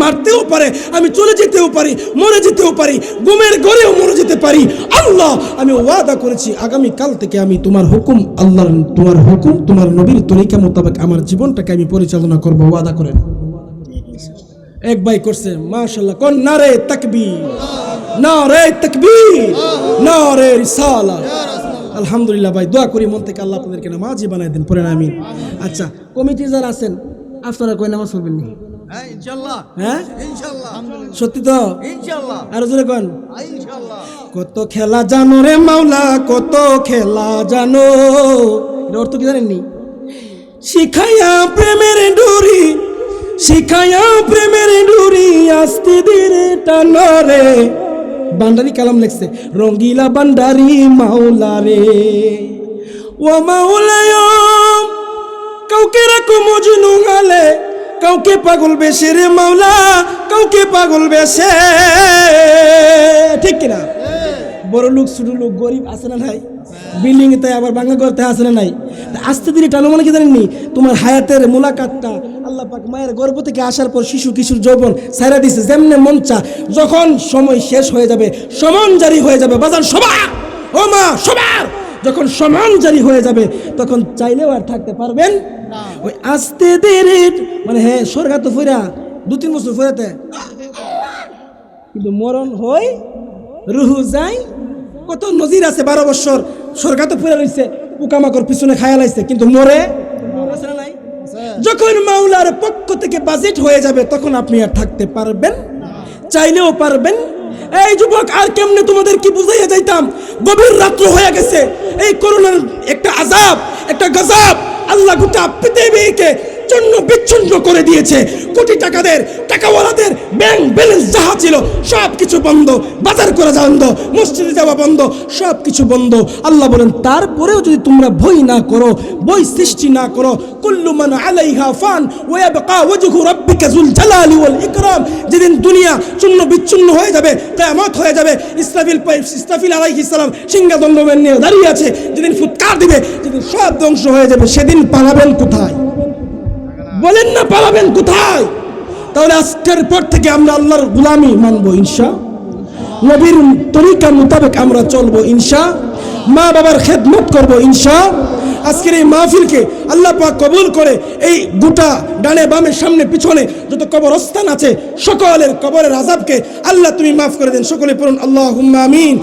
মারতেও পারে, আমি চলে যেতেও পারি, মরে যেতেও পারি, ঘুমের ঘরেও মরে যেতে পারি। আল্লাহ আমি ওয়াদা করেছি আগামী কাল থেকে আমি তোমার হুকুম, আল্লাহর তোমার হুকুম তোমার নবীর তরিকা মোতাবেক আমার জীবনটাকে আমি পরিচালনা করব। ওয়াদা করেন। এক ভাই করছে মাশাআল্লাহ, কোন নারে তাকবীর, নারে তাকবীর, নারে রিসালাত। আলহামদুলিল্লাহ ভাই, দোয়া করি মন থেকে আল্লাহ আপনাদেরকে নামাজি বানায় দেন, পড়েন আমিন। আচ্ছা, কমিটি যারা আছেন আপনারা কই নামাজ পড়বেন নি? হ্যাঁ ইনশাআল্লাহ, হ্যাঁ ইনশাআল্লাহ, সত্যি তো? ইনশাআল্লাহ, আর জোরে কোন ইনশাআল্লাহ। কত খেলা জানো রে মাওলা, কত খেলা জানো, এর অর্থ কি জানেননি? শিখাইয়া প্রেমের ডুরি, শিখাইয়া প্রেমের ডুরি, আস্তে ধীরে টানো রে। বান্ডারি কালাম লেখছে, রঙ্গিলা বান্ডারি মাওলা রে। ও মাওলায় কাউকে রাখো মজনু গালে, কাউকে পাগল বেশে রে মাওলা, কাউকে পাগল বেশে, ঠিক কিনা? বড় লোক ছোট লোক গরিব আছে না নাই? বিল্ডিং এ তাই আবার বাংলা করতে আছে না নাই? আস্তে ধীরে টানো মানে কি জানেননি? তোমার হায়াতের মোলাকাতটা আল্লাহ পাক মায়ের গর্ভ থেকে আসার পর শিশু কিশোর যৌবন সাইরা দিছে, যেমনে মন চা, যখন সময় শেষ হয়ে যাবে, সমান জারি হয়ে যাবে বাজান সবার, ও মা সবার, যখন সমান জারি হয়ে যাবে তখন চাইলেও আর থাকতে পারবেন না। ওই আস্তে ধীরে মানে হ্যাঁ স্বর্গা তো ফিরা 2-3 বছর ফেরাতে, কিন্তু মরণ হয় রুহু যায়। কত নজির আছে, 12 বছর স্বর্গা তো ফিরা রয়েছে, পোকামাকড় পিছনে খায়া লাইছে, কিন্তু মরে আছে না নাই? যখন মাওলার পক্ষ থেকে বাজেট হয়ে যাবে তখন আপনি আর থাকতে পারবেন, চাইলেও পারবেন। এই যুবক, আর কেমনে তোমাদের কি বুঝাইয়া যাইতাম? গভীর রাত্র হয়ে গেছে, এই করোনার একটা আযাব, একটা গজব, আল্লাহ গোটা পৃথিবীকে চূর্ণ বিচ্ছিন্ন করে দিয়েছে। কোটি টাকাদের, টাকাওয়ালাদের ব্যাংক ব্যালেন্স যাহা ছিল সব কিছু বন্ধ, বাজার করা বন্ধ, মসজিদে যাওয়া বন্ধ, সব কিছু বন্ধ। আল্লাহ বলেন তারপরেও যদি তোমরা ভয় না করো, ভয় সৃষ্টি না করো, কুল্লু মান আলাইহা ফান ওয়া ইয়াবকা ওয়াজহু রাব্বিকা যুল জালালি ওয়াল ইকরাম, যেদিন দুনিয়া চূর্ণ বিচ্ছিন্ন হয়ে যাবে, কিয়ামত হয়ে যাবে, ইসরাফিল আলাইহিস সালাম সিংহাদণ্ড নিয়ে দাঁড়িয়ে আছে, যেদিন ফুৎকার দিবে, যেদিন সব ধ্বংস হয়ে যাবে, সেদিন পালাবেন কোথায়? বলেন না, পালাবেন কোথায়? তাহলে আজকের পর থেকে আমরা আল্লাহর গোলামি মানবো ইনশাআল্লাহ, নবীর তরিকা মোতাবেক আমরা চলবো ইনশাআল্লাহ, মা বাবার খেদমত করবো ইনশাআল্লাহ। আজকের এই মাহফিলকে আল্লাহ পাক কবুল করে এই গোটা ডানে বামে সামনে পিছনে যত কবরস্থান আছে সকলের কবরের আযাবকে আল্লাহ তুমি মাফ করে দেন। সকলে পড়ুন আল্লাহুম্মা আমিন।